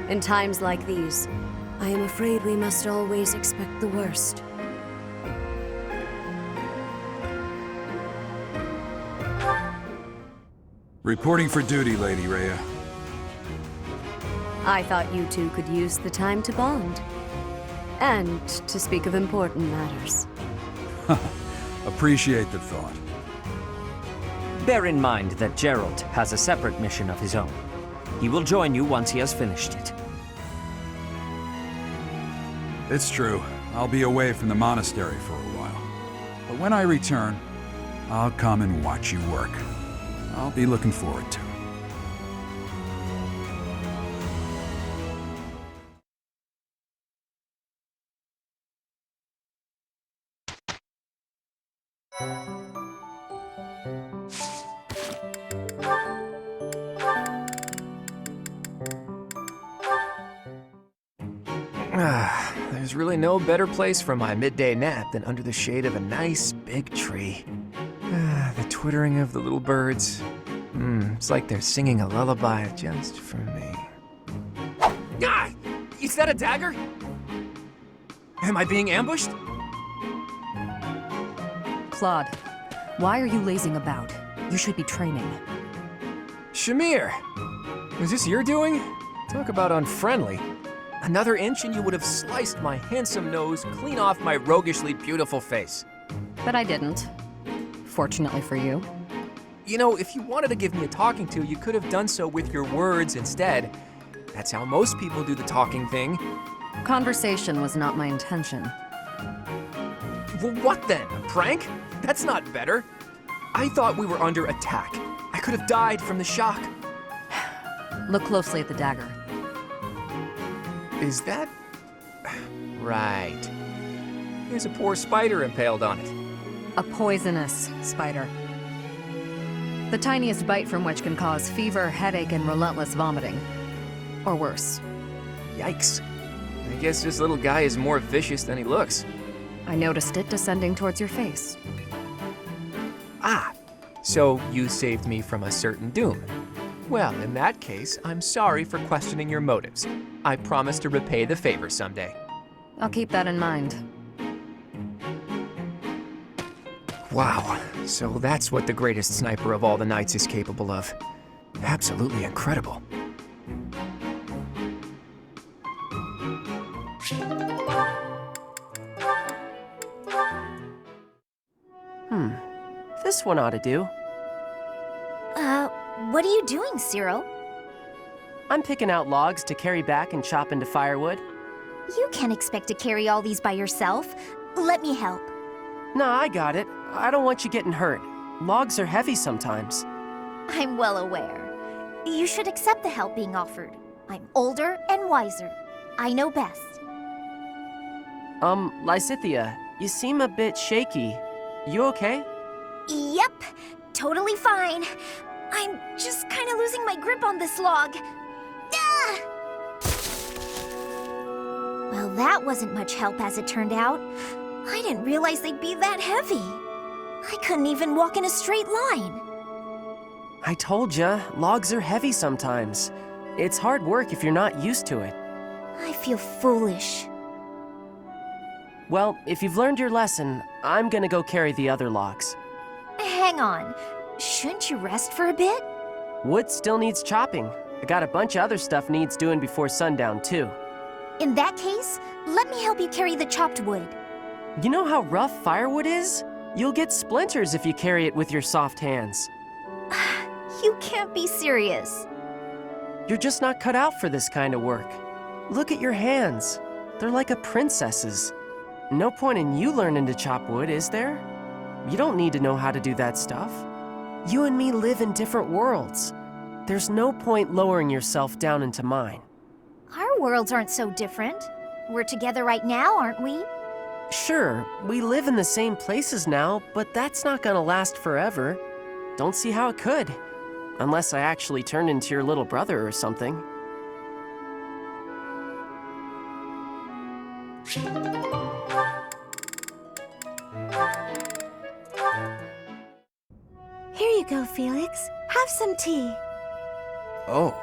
In times like these, I am afraid we must always expect the worst. Reporting for duty, Lady Rhea. I thought you two could use the time to bond. And to speak of important matters. Appreciate the thought. Bear in mind that Gerald has a separate mission of his own. He will join you once he has finished it. It's true. I'll be away from the monastery for a while. But when I return, I'll come and watch you work. I'll be looking forward to it. There's really no better place for my midday nap than under the shade of a nice big tree. The twittering of the little birds. It's like they're singing a lullaby just for me. Ah! Is that a dagger? Am I being ambushed? Claude, why are you lazing about? You should be training. Shamir! Was this your doing? Talk about unfriendly. Another inch and you would have sliced my handsome nose clean off my roguishly beautiful face. But I didn't. Fortunately for you. You know, if you wanted to give me a talking to, you could have done so with your words instead. That's how most people do the talking thing. Conversation was not my intention. Well, what then? A prank? That's not better. I thought we were under attack. I could have died from the shock. Look closely at the dagger. Is that... Right. There's a poor spider impaled on it. A poisonous spider. The tiniest bite from which can cause fever, headache, and relentless vomiting. Or worse. Yikes. I guess this little guy is more vicious than he looks. I noticed it descending towards your face. Ah, so you saved me from a certain doom. Well, in that case, I'm sorry for questioning your motives. I promise to repay the favor someday. I'll keep that in mind. Wow, so that's what the greatest sniper of all the knights is capable of. Absolutely incredible. This one ought to do. What are you doing, Cyril? I'm picking out logs to carry back and chop into firewood. You can't expect to carry all these by yourself. Let me help. No, I got it. I don't want you getting hurt. Logs are heavy sometimes. I'm well aware. You should accept the help being offered. I'm older and wiser. I know best. Lysithia, you seem a bit shaky. You okay? Yep, totally fine. I'm just kind of losing my grip on this log. Ah! Well, that wasn't much help as it turned out. I didn't realize they'd be that heavy. I couldn't even walk in a straight line. I told ya, logs are heavy sometimes. It's hard work if you're not used to it. I feel foolish. Well, if you've learned your lesson, I'm gonna go carry the other logs. Hang on. Shouldn't you rest for a bit? Wood still needs chopping. I got a bunch of other stuff needs doing before sundown, too. In that case, let me help you carry the chopped wood. You know how rough firewood is? You'll get splinters if you carry it with your soft hands. You can't be serious. You're just not cut out for this kind of work. Look at your hands. They're like a princess's. No point in you learning to chop wood, is there? You don't need to know how to do that stuff. You and me live in different worlds. There's no point lowering yourself down into mine. Our worlds aren't so different. We're together right now, aren't we? Sure, we live in the same places now, but that's not gonna last forever. Don't see how it could. Unless I actually turned into your little brother or something. Here you go, Felix. Have some tea. Oh.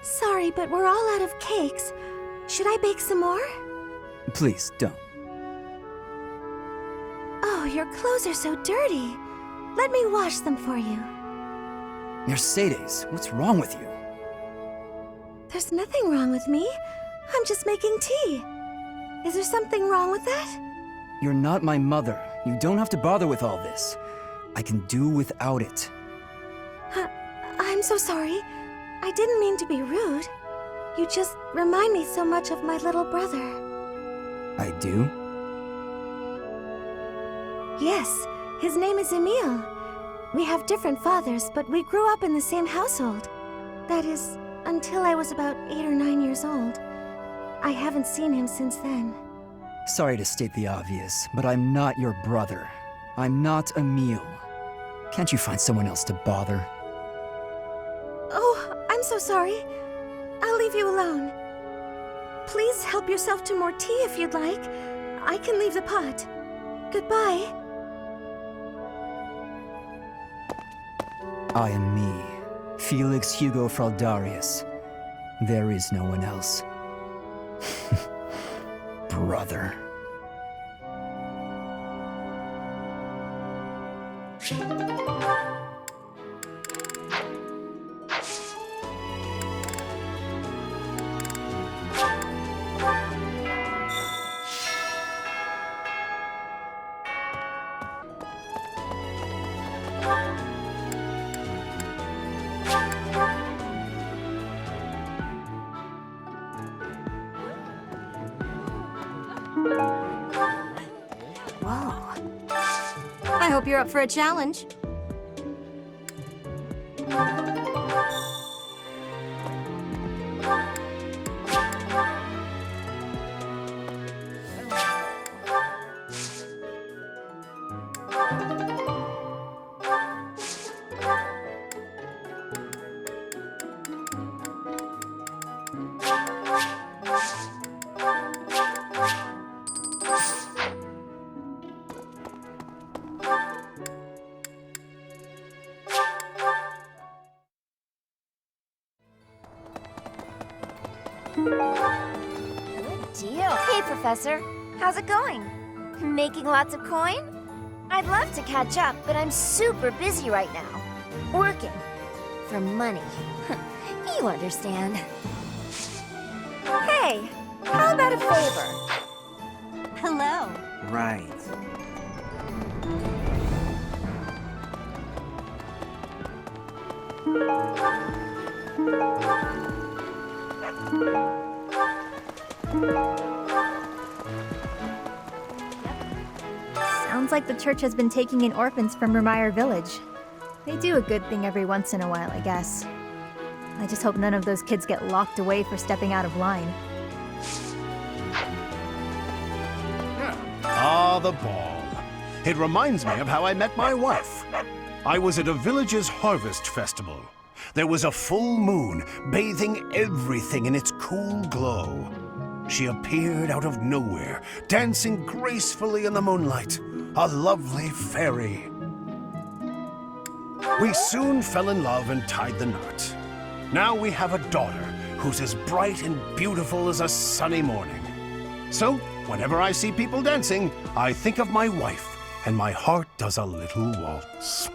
Sorry, but we're all out of cakes. Should I bake some more? Please, don't. Oh, your clothes are so dirty. Let me wash them for you. Mercedes, what's wrong with you? There's nothing wrong with me. I'm just making tea. Is there something wrong with that? You're not my mother. You don't have to bother with all this. I can do without it. I'm so sorry. I didn't mean to be rude. You just remind me so much of my little brother. I do? Yes, his name is Emile. We have different fathers, but we grew up in the same household. That is, until I was about 8 or 9 years old. I haven't seen him since then. Sorry to state the obvious, but I'm not your brother. I'm not Emile. Can't you find someone else to bother? Oh, I'm so sorry. I'll leave you alone. Please help yourself to more tea if you'd like. I can leave the pot. Goodbye. I am me, Felix Hugo Fraldarius. There is no one else. Brother. I hope you're up for a challenge. Good deal. Hey, Professor. How's it going? Making lots of coin? I'd love to catch up, but I'm super busy right now. Working. For money. You understand. Hey, how about a favor? Hello. Right. Sounds like the church has been taking in orphans from REMIRE village. They do a good thing every once in a while, I guess. I just hope none of those kids get locked away for stepping out of line. Ah, the ball. It reminds me of how I met my wife. I was at a village's harvest festival. There was a full moon, bathing everything in its cool glow. She appeared out of nowhere, dancing gracefully in the moonlight, a lovely fairy. We soon fell in love and tied the knot. Now we have a daughter who's as bright and beautiful as a sunny morning. So, whenever I see people dancing, I think of my wife, and my heart does a little waltz.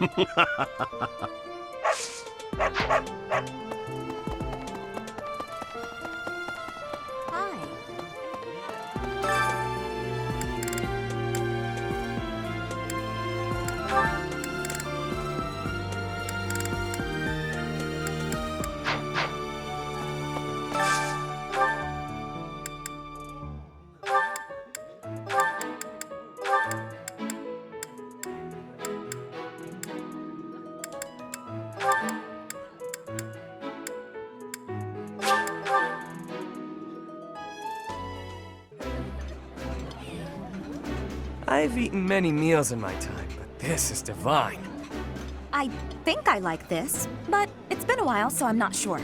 I've eaten many meals in my time, but this is divine. I think I like this, but it's been a while, so I'm not sure.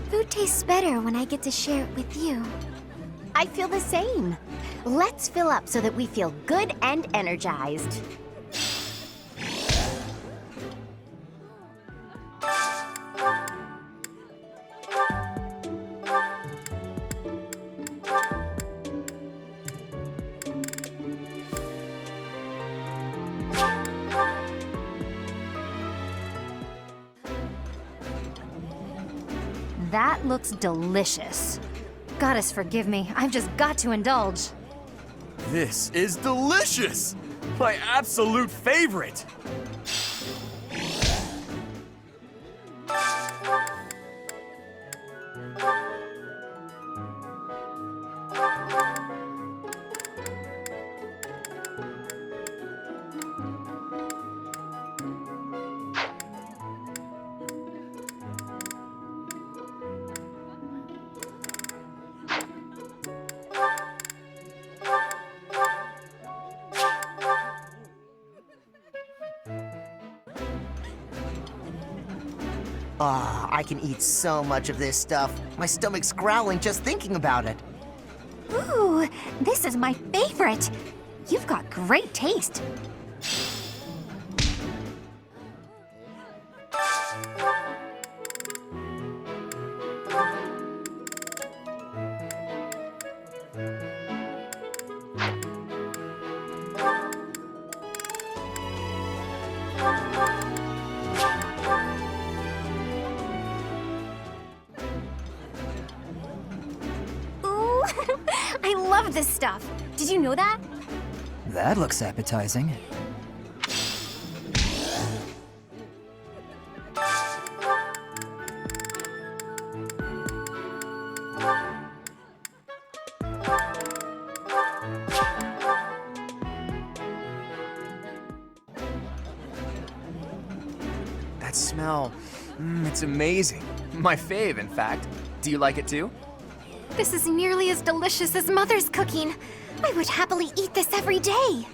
Food tastes better when I get to share it with you. I feel the same. Let's fill up so that we feel good and energized. That looks delicious. Goddess forgive me, I've just got to indulge. This is delicious! My absolute favorite! Ah, I can eat so much of this stuff. My stomach's growling just thinking about it. Ooh, this is my favorite. You've got great taste. I love this stuff. Did you know that? That looks appetizing. That smell, it's amazing. My fave, in fact. Do you like it too? This is nearly as delicious as Mother's cooking. I would happily eat this every day.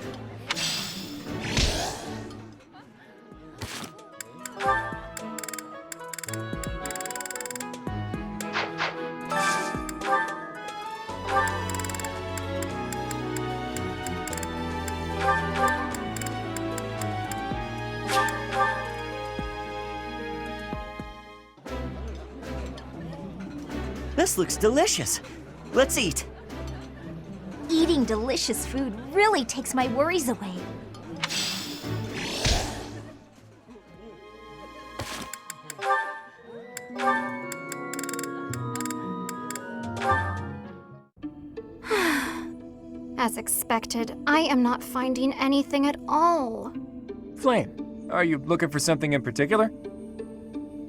This looks delicious. Let's eat. Eating delicious food really takes my worries away. As expected, I am not finding anything at all. Flame, are you looking for something in particular?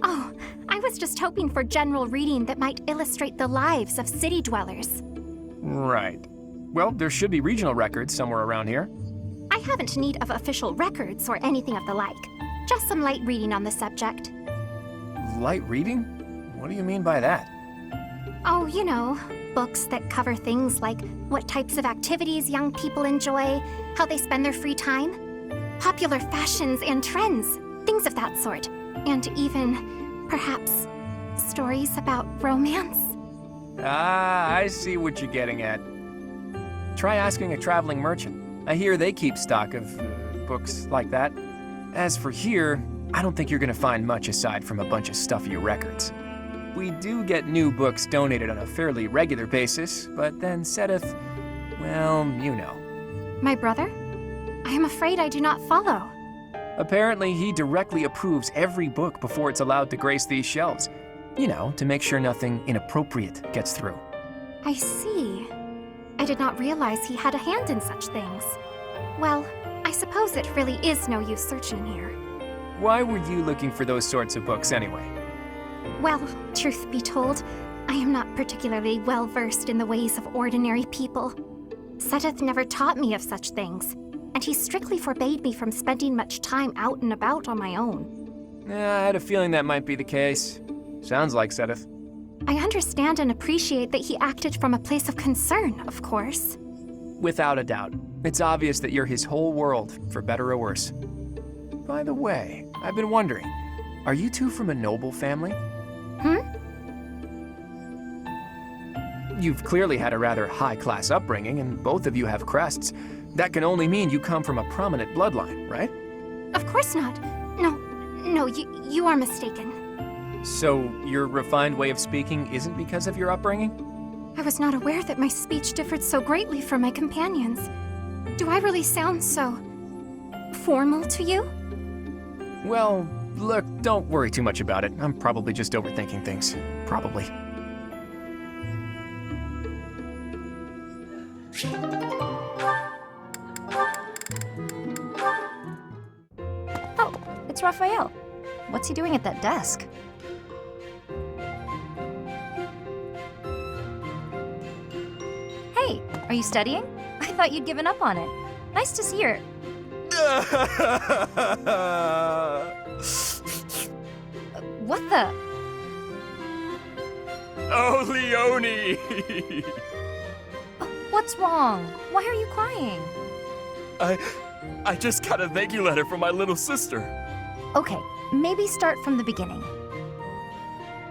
Oh, I was just hoping for general reading that might illustrate the lives of city dwellers. Right. Well, there should be regional records somewhere around here. I haven't need of official records or anything of the like. Just some light reading on the subject. Light reading? What do you mean by that? Oh, you know, books that cover things like what types of activities young people enjoy, how they spend their free time, popular fashions and trends, things of that sort. And even, perhaps, stories about romance. Ah, I see what you're getting at. Try asking a traveling merchant. I hear they keep stock of books like that. As for here, I don't think you're gonna find much aside from a bunch of stuffy records. We do get new books donated on a fairly regular basis, but then Setheth, well, you know. My brother? I am afraid I do not follow. Apparently, he directly approves every book before it's allowed to grace these shelves. You know, to make sure nothing inappropriate gets through. I see. I did not realize he had a hand in such things. Well, I suppose it really is no use searching here. Why were you looking for those sorts of books anyway? Well, truth be told, I am not particularly well versed in the ways of ordinary people. Setheth never taught me of such things, and he strictly forbade me from spending much time out and about on my own. Yeah, I had a feeling that might be the case. Sounds like Setheth. I understand and appreciate that he acted from a place of concern, of course. Without a doubt. It's obvious that you're his whole world, for better or worse. By the way, I've been wondering, are you two from a noble family? You've clearly had a rather high-class upbringing, and both of you have crests. That can only mean you come from a prominent bloodline, right? Of course not. No, you are mistaken. So, your refined way of speaking isn't because of your upbringing? I was not aware that my speech differed so greatly from my companions. Do I really sound so formal to you? Well, look, don't worry too much about it. I'm probably just overthinking things. Probably. Oh, it's Raphael. What's he doing at that desk? Hey, are you studying? I thought you'd given up on it. Nice to see her. What the? Oh, Leonie! What's wrong? Why are you crying? I just got a thank you letter from my little sister. Okay, maybe start from the beginning.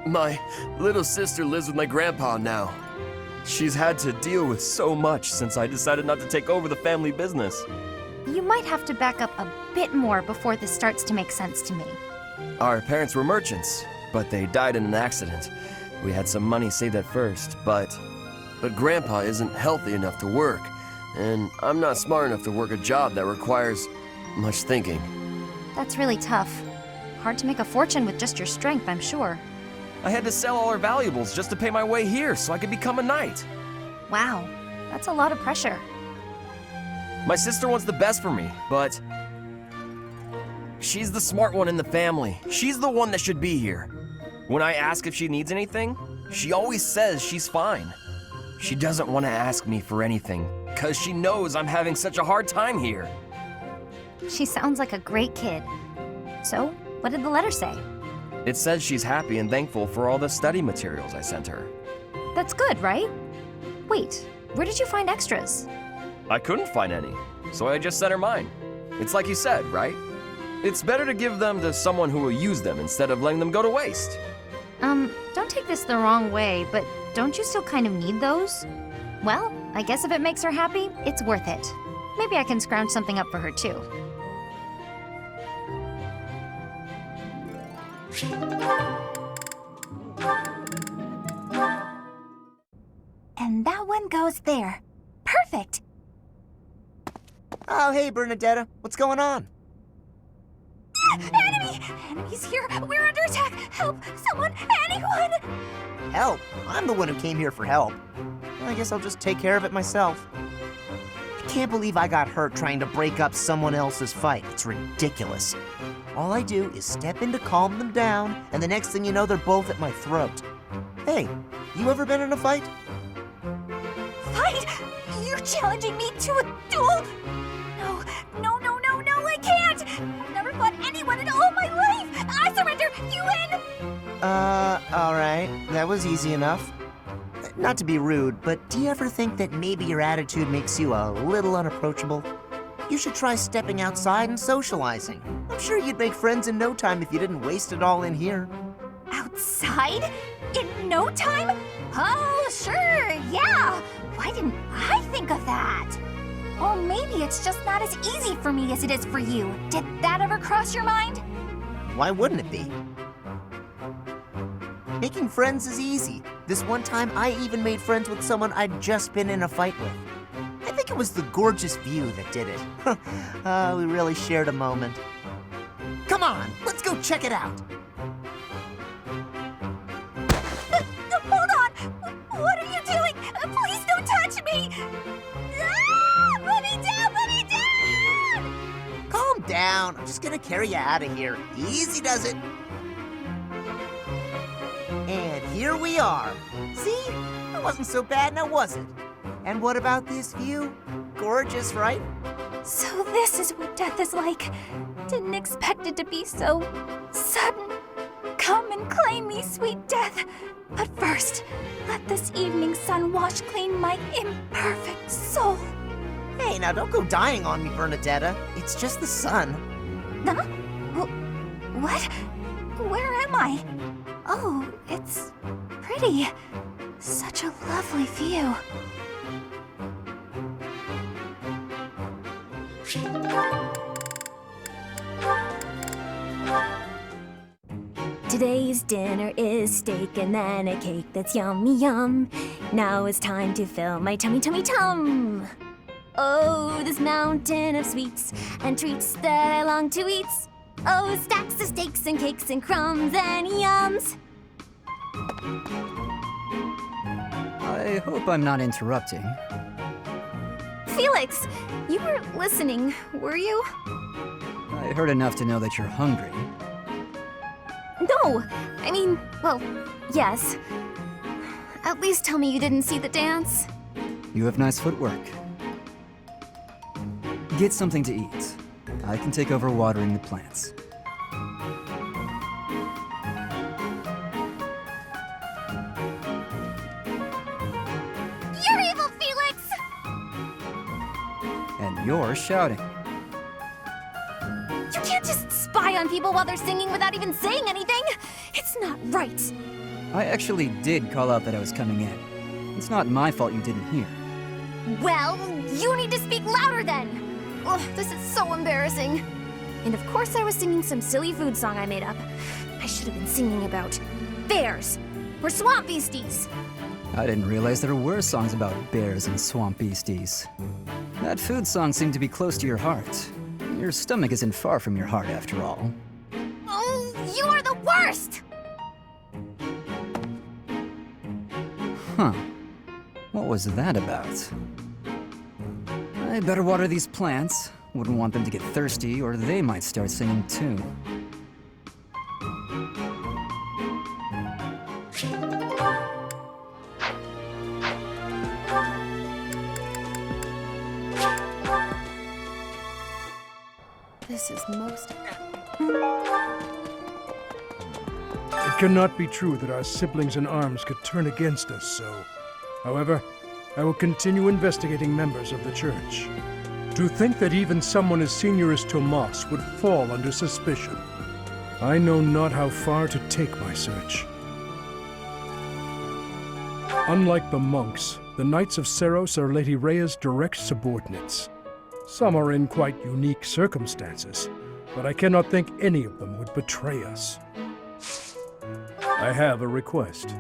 My little sister lives with my grandpa now. She's had to deal with so much since I decided not to take over the family business. You might have to back up a bit more before this starts to make sense to me. Our parents were merchants, but they died in an accident. We had some money saved at first, but Grandpa isn't healthy enough to work, and I'm not smart enough to work a job that requires much thinking. That's really tough. Hard to make a fortune with just your strength, I'm sure. I had to sell all our valuables just to pay my way here so I could become a knight. Wow, that's a lot of pressure. My sister wants the best for me, but she's the smart one in the family. She's the one that should be here. When I ask if she needs anything, she always says she's fine. She doesn't want to ask me for anything, because she knows I'm having such a hard time here. She sounds like a great kid. So, what did the letter say? It says she's happy and thankful for all the study materials I sent her. That's good, right? Wait, where did you find extras? I couldn't find any, so I just sent her mine. It's like you said, right? It's better to give them to someone who will use them instead of letting them go to waste. Don't take this the wrong way, but don't you still kind of need those? Well, I guess if it makes her happy, it's worth it. Maybe I can scrounge something up for her too. And that one goes there. Perfect! Oh, hey, Bernadetta. What's going on? Enemy! Enemy's here! We're under attack! Help! Someone! Anyone! Help? I'm the one who came here for help. Well, I guess I'll just take care of it myself. I can't believe I got hurt trying to break up someone else's fight. It's ridiculous. All I do is step in to calm them down, and the next thing you know, they're both at my throat. Hey, you ever been in a fight? Fight? You're challenging me to a duel? No, I can't! I've never fought anyone in all my life! I surrender! You win! Alright. That was easy enough. Not to be rude, but do you ever think that maybe your attitude makes you a little unapproachable? You should try stepping outside and socializing. I'm sure you'd make friends in no time if you didn't waste it all in here. Outside? In no time? Oh, sure, yeah! Why didn't I think of that? Or maybe it's just not as easy for me as it is for you. Did that ever cross your mind? Why wouldn't it be? Making friends is easy. This one time, I even made friends with someone I'd just been in a fight with. I think it was the gorgeous view that did it. We really shared a moment. Come on, let's go check it out. Hold on! What are you doing? Please don't touch me! Ah! Put me down! Put me down! Calm down. I'm just gonna carry you out of here. Easy does it. And here we are. See? That wasn't so bad now, was it? And what about this view? Gorgeous, right? So this is what death is like. Didn't expect it to be so sudden. Come and claim me, sweet death. But first, let this evening sun wash clean my imperfect soul. Hey, now don't go dying on me, Bernadetta. It's just the sun. Huh? What? Where am I? Oh, it's pretty. Such a lovely view. Today's dinner is steak and then a cake that's yummy yum. Now it's time to fill my tummy tummy tum. Oh, this mountain of sweets and treats that I long to eat. Oh, stacks of steaks and cakes and crumbs and yums. I hope I'm not interrupting. Felix, you were listening, were you? I heard enough to know that you're hungry. No, I mean, well, yes. At least tell me you didn't see the dance. You have nice footwork. Get something to eat. I can take over watering the plants. You're evil, Felix! And you're shouting. You can't just spy on people while they're singing without even saying anything. It's not right. I actually did call out that I was coming in. It's not my fault you didn't hear. Well, you need to speak louder then. Ugh, this is so embarrassing. And of course I was singing some silly food song I made up. I should have been singing about bears or swamp beasties. I didn't realize there were songs about bears and swamp beasties. That food song seemed to be close to your heart. Your stomach isn't far from your heart, after all. Oh, you are the worst! Huh. What was that about? I better water these plants. Wouldn't want them to get thirsty, or they might start singing too. This is most... It cannot be true that our siblings in arms could turn against us so. However, I will continue investigating members of the church. To think that even someone as senior as Tomas would fall under suspicion. I know not how far to take my search. Unlike the monks, the Knights of Seiros are Lady Rhea's direct subordinates. Some are in quite unique circumstances, but I cannot think any of them would betray us. I have a request.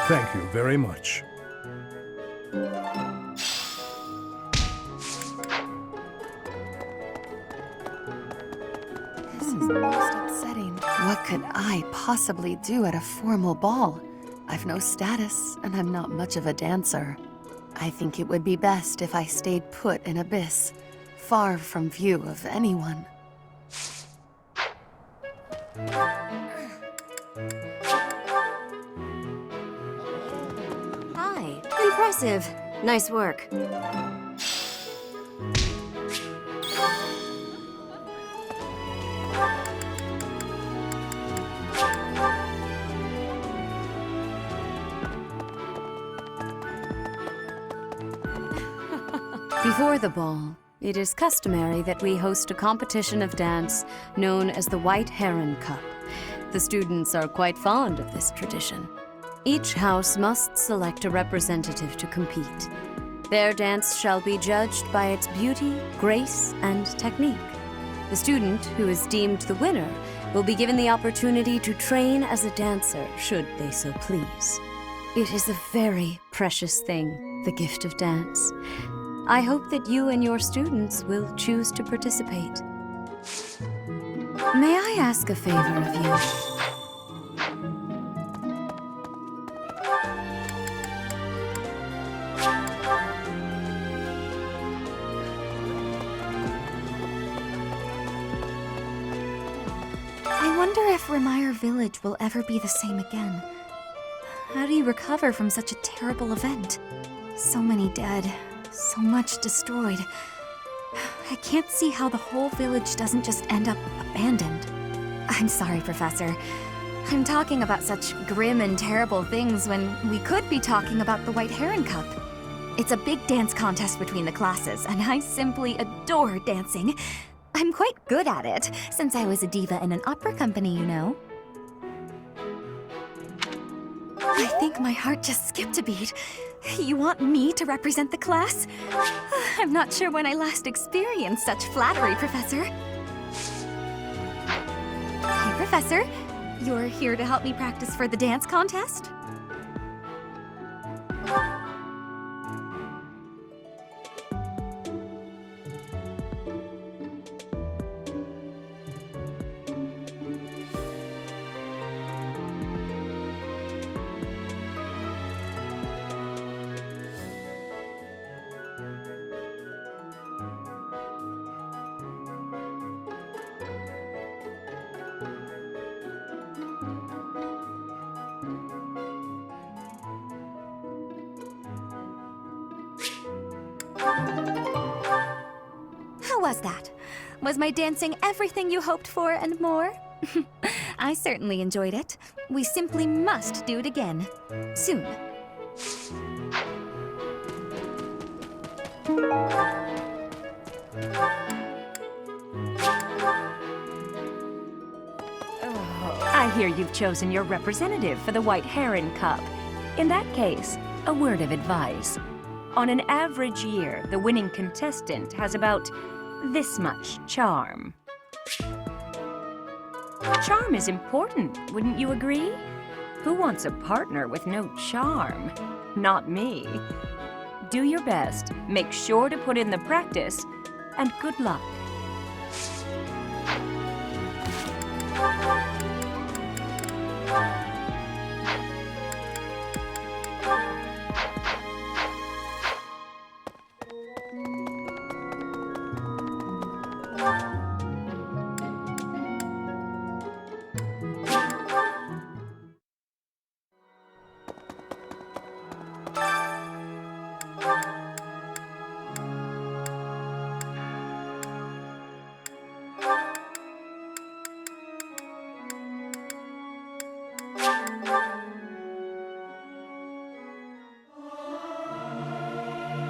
Thank you very much. This is most upsetting. What could I possibly do at a formal ball? I've no status, and I'm not much of a dancer. I think it would be best if I stayed put in Abyss, far from view of anyone. Hi. Impressive. Nice work. Before the ball, it is customary that we host a competition of dance known as the White Heron Cup. The students are quite fond of this tradition. Each house must select a representative to compete. Their dance shall be judged by its beauty, grace, and technique. The student who is deemed the winner will be given the opportunity to train as a dancer, should they so please. It is a very precious thing, the gift of dance. I hope that you and your students will choose to participate. May I ask a favor of you? I wonder if REMIRE Village will ever be the same again. How do you recover from such a terrible event? So many dead. So much destroyed. I can't see how the whole village doesn't just end up abandoned. I'm sorry, Professor. I'm talking about such grim and terrible things when we could be talking about the White Heron Cup. It's a big dance contest between the classes, and I simply adore dancing. I'm quite good at it, since I was a diva in an opera company, you know. I think my heart just skipped a beat. You want me to represent the class? I'm not sure when I last experienced such flattery, Professor. Hey, Professor. You're here to help me practice for the dance contest? How was that? Was my dancing everything you hoped for and more? I certainly enjoyed it. We simply must do it again. Soon. I hear you've chosen your representative for the White Heron Cup. In that case, a word of advice. On an average year, the winning contestant has about this much charm. Charm is important, wouldn't you agree? Who wants a partner with no charm? Not me. Do your best, make sure to put in the practice, and good luck.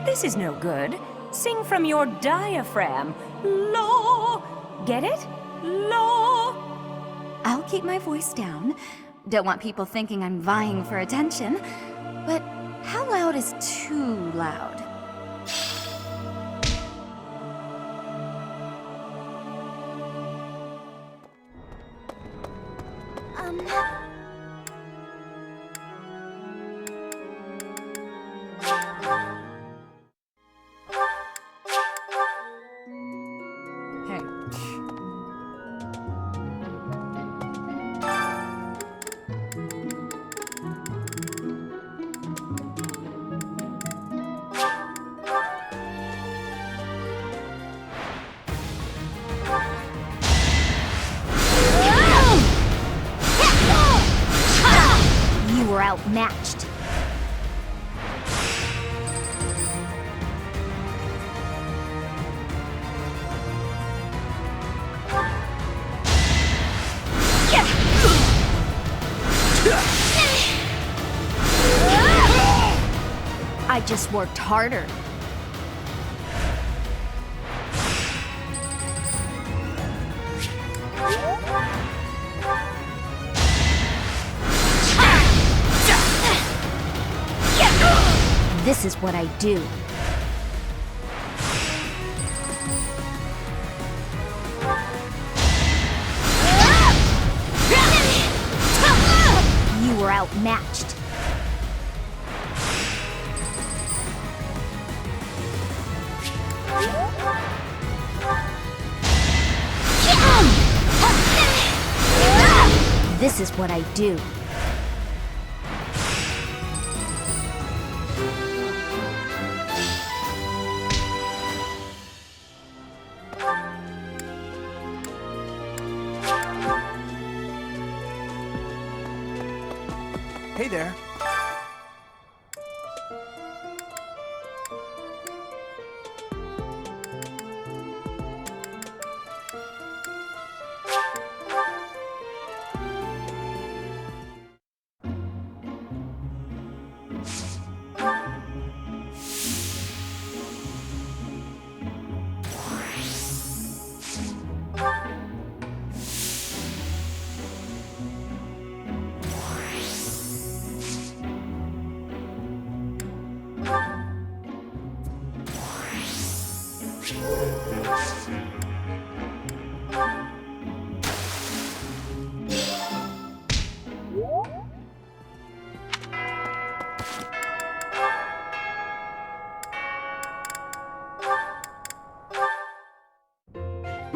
This is no good. Sing from your diaphragm. Lo! Get it? Lo! I'll keep my voice down. Don't want people thinking I'm vying for attention. But how loud is too loud? Outmatched. I just worked harder. This is what I do. You were outmatched. This is what I do. Hey there.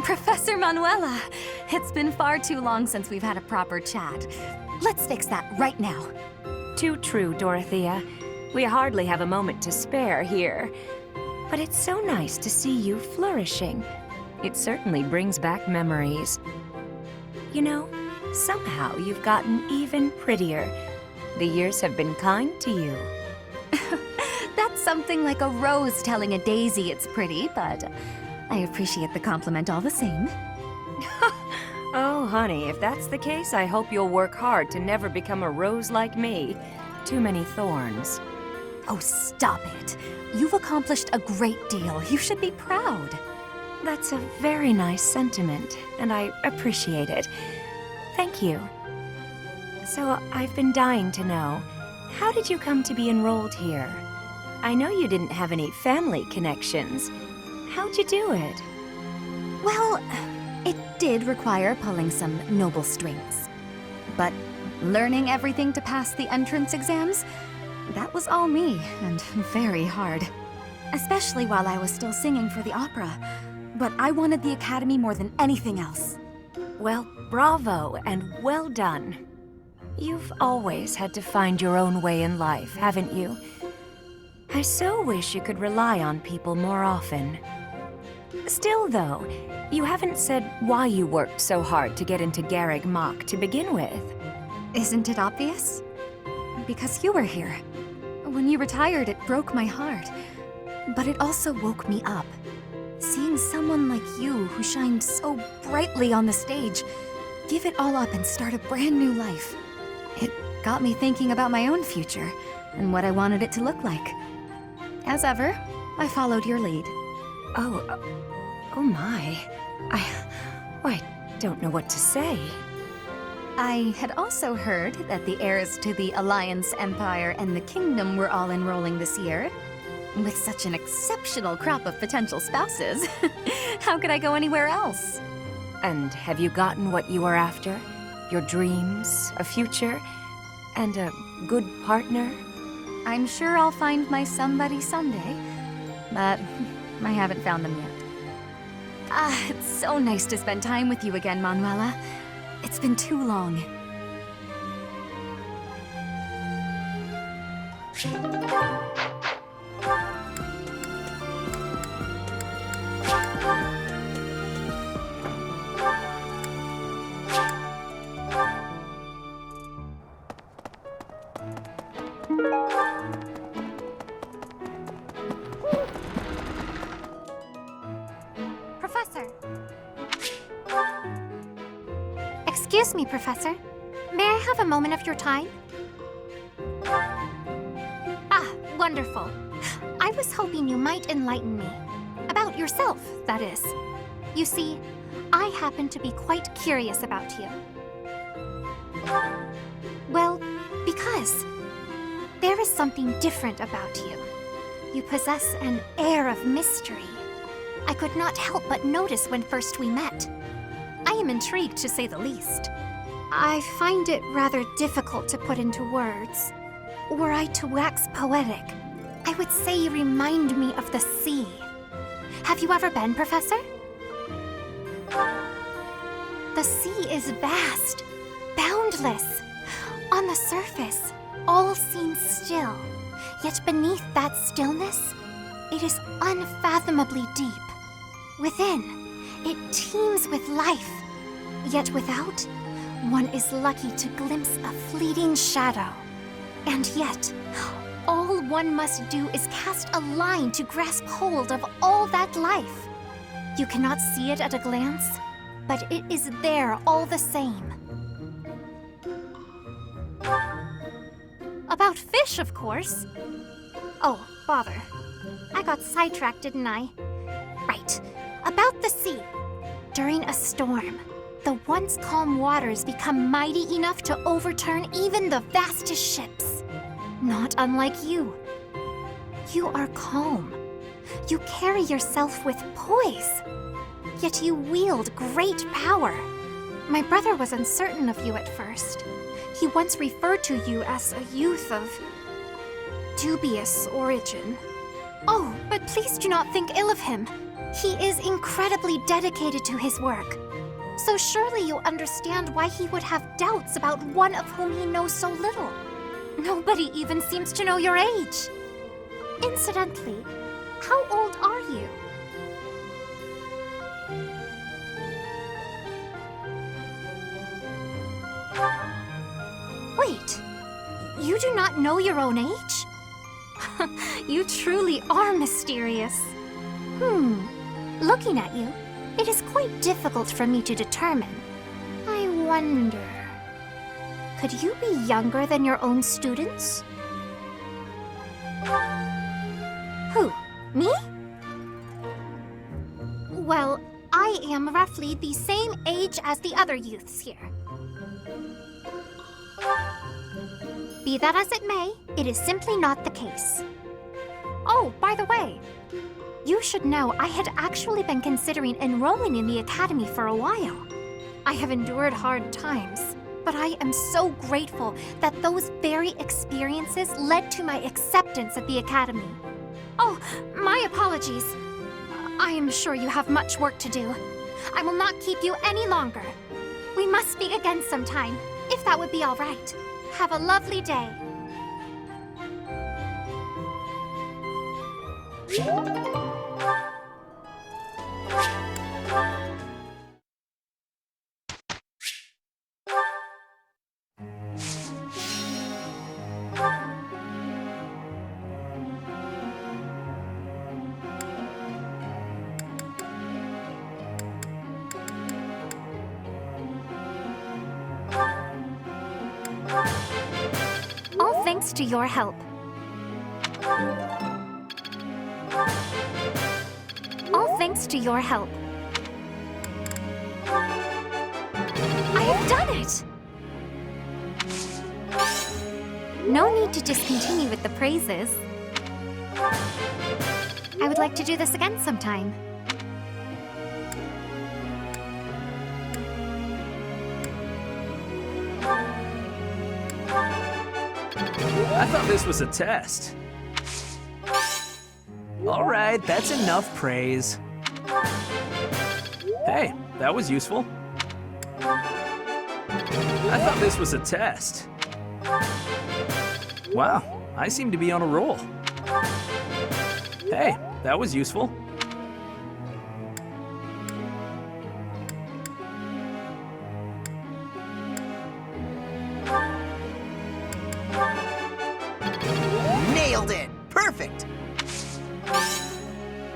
Professor Manuela, it's been far too long since we've had a proper chat. Let's fix that right now. Too true, Dorothea. We hardly have a moment to spare here. But it's so nice to see you flourishing. It certainly brings back memories. You know, somehow you've gotten even prettier. The years have been kind to you. That's something like a rose telling a daisy it's pretty, but I appreciate the compliment all the same. Oh, honey, if that's the case, I hope you'll work hard to never become a rose like me. Too many thorns. Oh, stop it. You've accomplished a great deal. You should be proud. That's a very nice sentiment, and I appreciate it. Thank you. So, I've been dying to know, how did you come to be enrolled here? I know you didn't have any family connections. How'd you do it? Well, it did require pulling some noble strings. But learning everything to pass the entrance exams, that was all me, and very hard. Especially while I was still singing for the opera. But I wanted the academy more than anything else. Well, bravo, and well done. You've always had to find your own way in life, haven't you? I so wish you could rely on people more often. Still, though, you haven't said why you worked so hard to get into Garreg Mach to begin with. Isn't it obvious? Because you were here. When you retired, it broke my heart. But it also woke me up. Seeing someone like you who shined so brightly on the stage, give it all up and start a brand new life. It got me thinking about my own future and what I wanted it to look like. As ever, I followed your lead. Oh my. I don't know what to say. I had also heard that the heirs to the Alliance, Empire, and the Kingdom were all enrolling this year. With such an exceptional crop of potential spouses, how could I go anywhere else? And have you gotten what you were after? Your dreams, a future, and a good partner? I'm sure I'll find my somebody someday, but I haven't found them yet. It's so nice to spend time with you again, Manuela. It's been too long. Professor. Excuse me, Professor. May I have a moment of your time? Ah, wonderful. I was hoping you might enlighten me. About yourself, that is. You see, I happen to be quite curious about you. Well, because there is something different about you. You possess an air of mystery. I could not help but notice when first we met. I am intrigued, to say the least. I find it rather difficult to put into words. Were I to wax poetic, I would say you remind me of the sea. Have you ever been, Professor? The sea is vast, boundless. On the surface, all seems still. Yet beneath that stillness, it is unfathomably deep. Within, it teems with life. Yet without, one is lucky to glimpse a fleeting shadow. And yet, all one must do is cast a line to grasp hold of all that life. You cannot see it at a glance, but it is there all the same. About fish, of course. Oh, bother. I got sidetracked, didn't I? Right. About the sea. During a storm, the once calm waters become mighty enough to overturn even the vastest ships. Not unlike you. You are calm. You carry yourself with poise. Yet you wield great power. My brother was uncertain of you at first. He once referred to you as a youth of dubious origin. Oh, but please do not think ill of him. He is incredibly dedicated to his work. So surely you'll understand why he would have doubts about one of whom he knows so little. Nobody even seems to know your age. Incidentally, how old are you? Wait, you do not know your own age? You truly are mysterious. Looking at you, it is quite difficult for me to determine. I wonder... could you be younger than your own students? Who? Me? Well, I am roughly the same age as the other youths here. Be that as it may, it is simply not the case. Oh, by the way, you should know I had actually been considering enrolling in the academy for a while. I have endured hard times, but I am so grateful that those very experiences led to my acceptance at the academy. Oh, my apologies. I am sure you have much work to do. I will not keep you any longer. We must speak again sometime, if that would be all right. Have a lovely day. All thanks to your help. All thanks to your help. I have done it! No need to discontinue with the praises. I would like to do this again sometime. I thought this was a test. All right, that's enough praise. Hey, that was useful. I thought this was a test. Wow, I seem to be on a roll. Hey, that was useful. Nailed it! Perfect!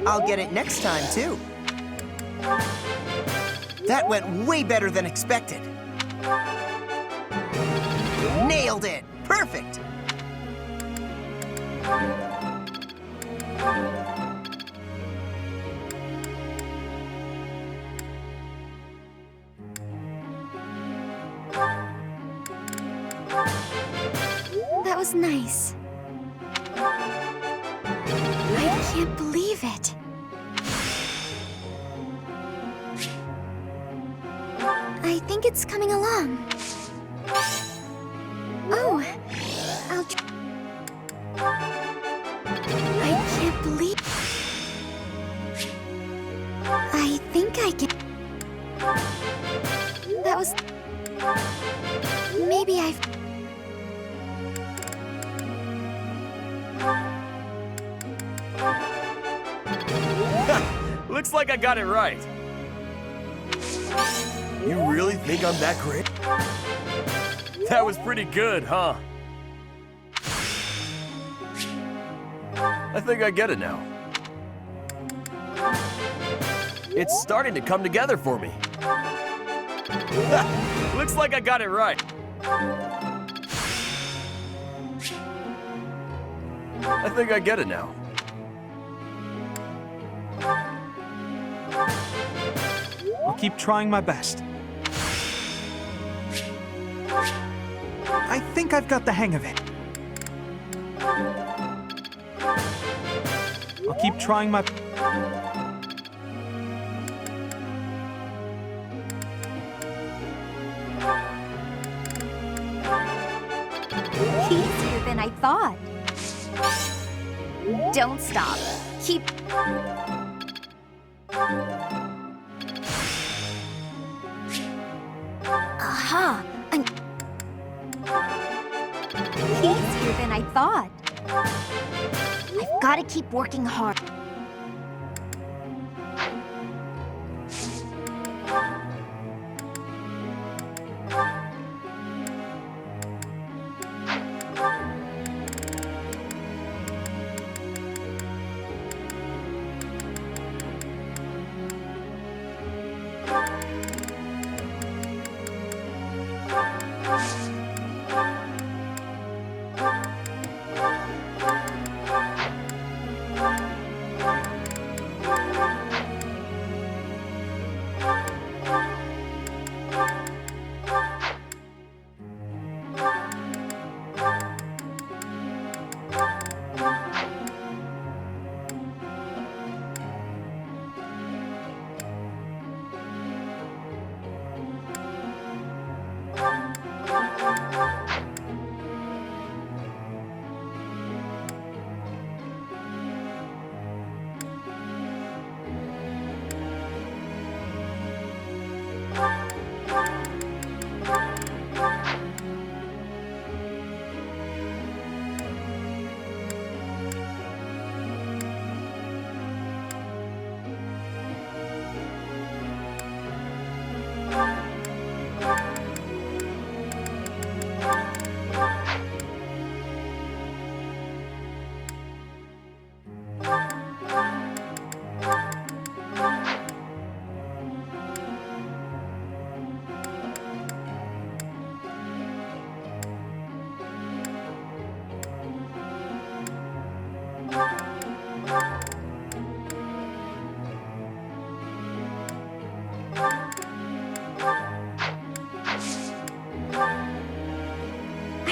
I'll get it next time, too. That went way better than expected. Nailed it! Perfect! That was nice. I can't believe it. I think it's coming along. Oh, I can't believe... I think I can... That was... Maybe I've... Looks like I got it right. You really think I'm that great? That was pretty good, huh? I think I get it now. It's starting to come together for me. Looks like I got it right. I think I get it now. I'll keep trying my best. I think I've got the hang of it. I'll keep trying my... Easier than I thought. Don't stop. Keep... Aha! Easier than I thought. I've got to keep working hard.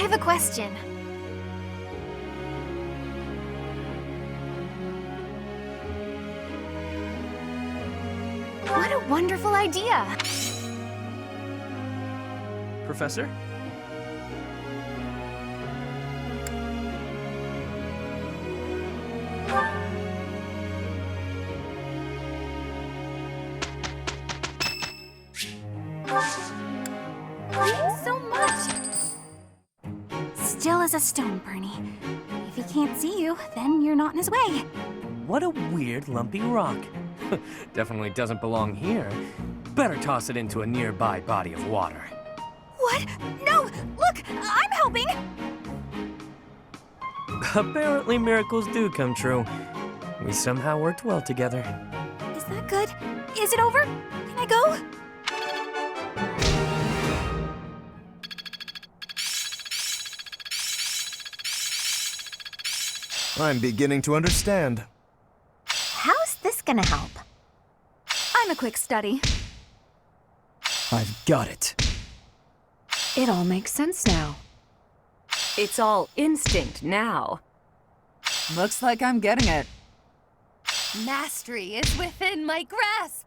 have a question. What a wonderful idea! Professor? Thanks so much! Still as a stone, Bernie. If he can't see you, then you're not in his way. What a weird lumpy rock. Definitely doesn't belong here. Better toss it into a nearby body of water. What? No! Look! I'm helping! Apparently miracles do come true. We somehow worked well together. Is that good? Is it over? Can I go? I'm beginning to understand. How's this gonna help? I'm a quick study. I've got it. It all makes sense now. It's all instinct now. Looks like I'm getting it. Mastery is within my grasp!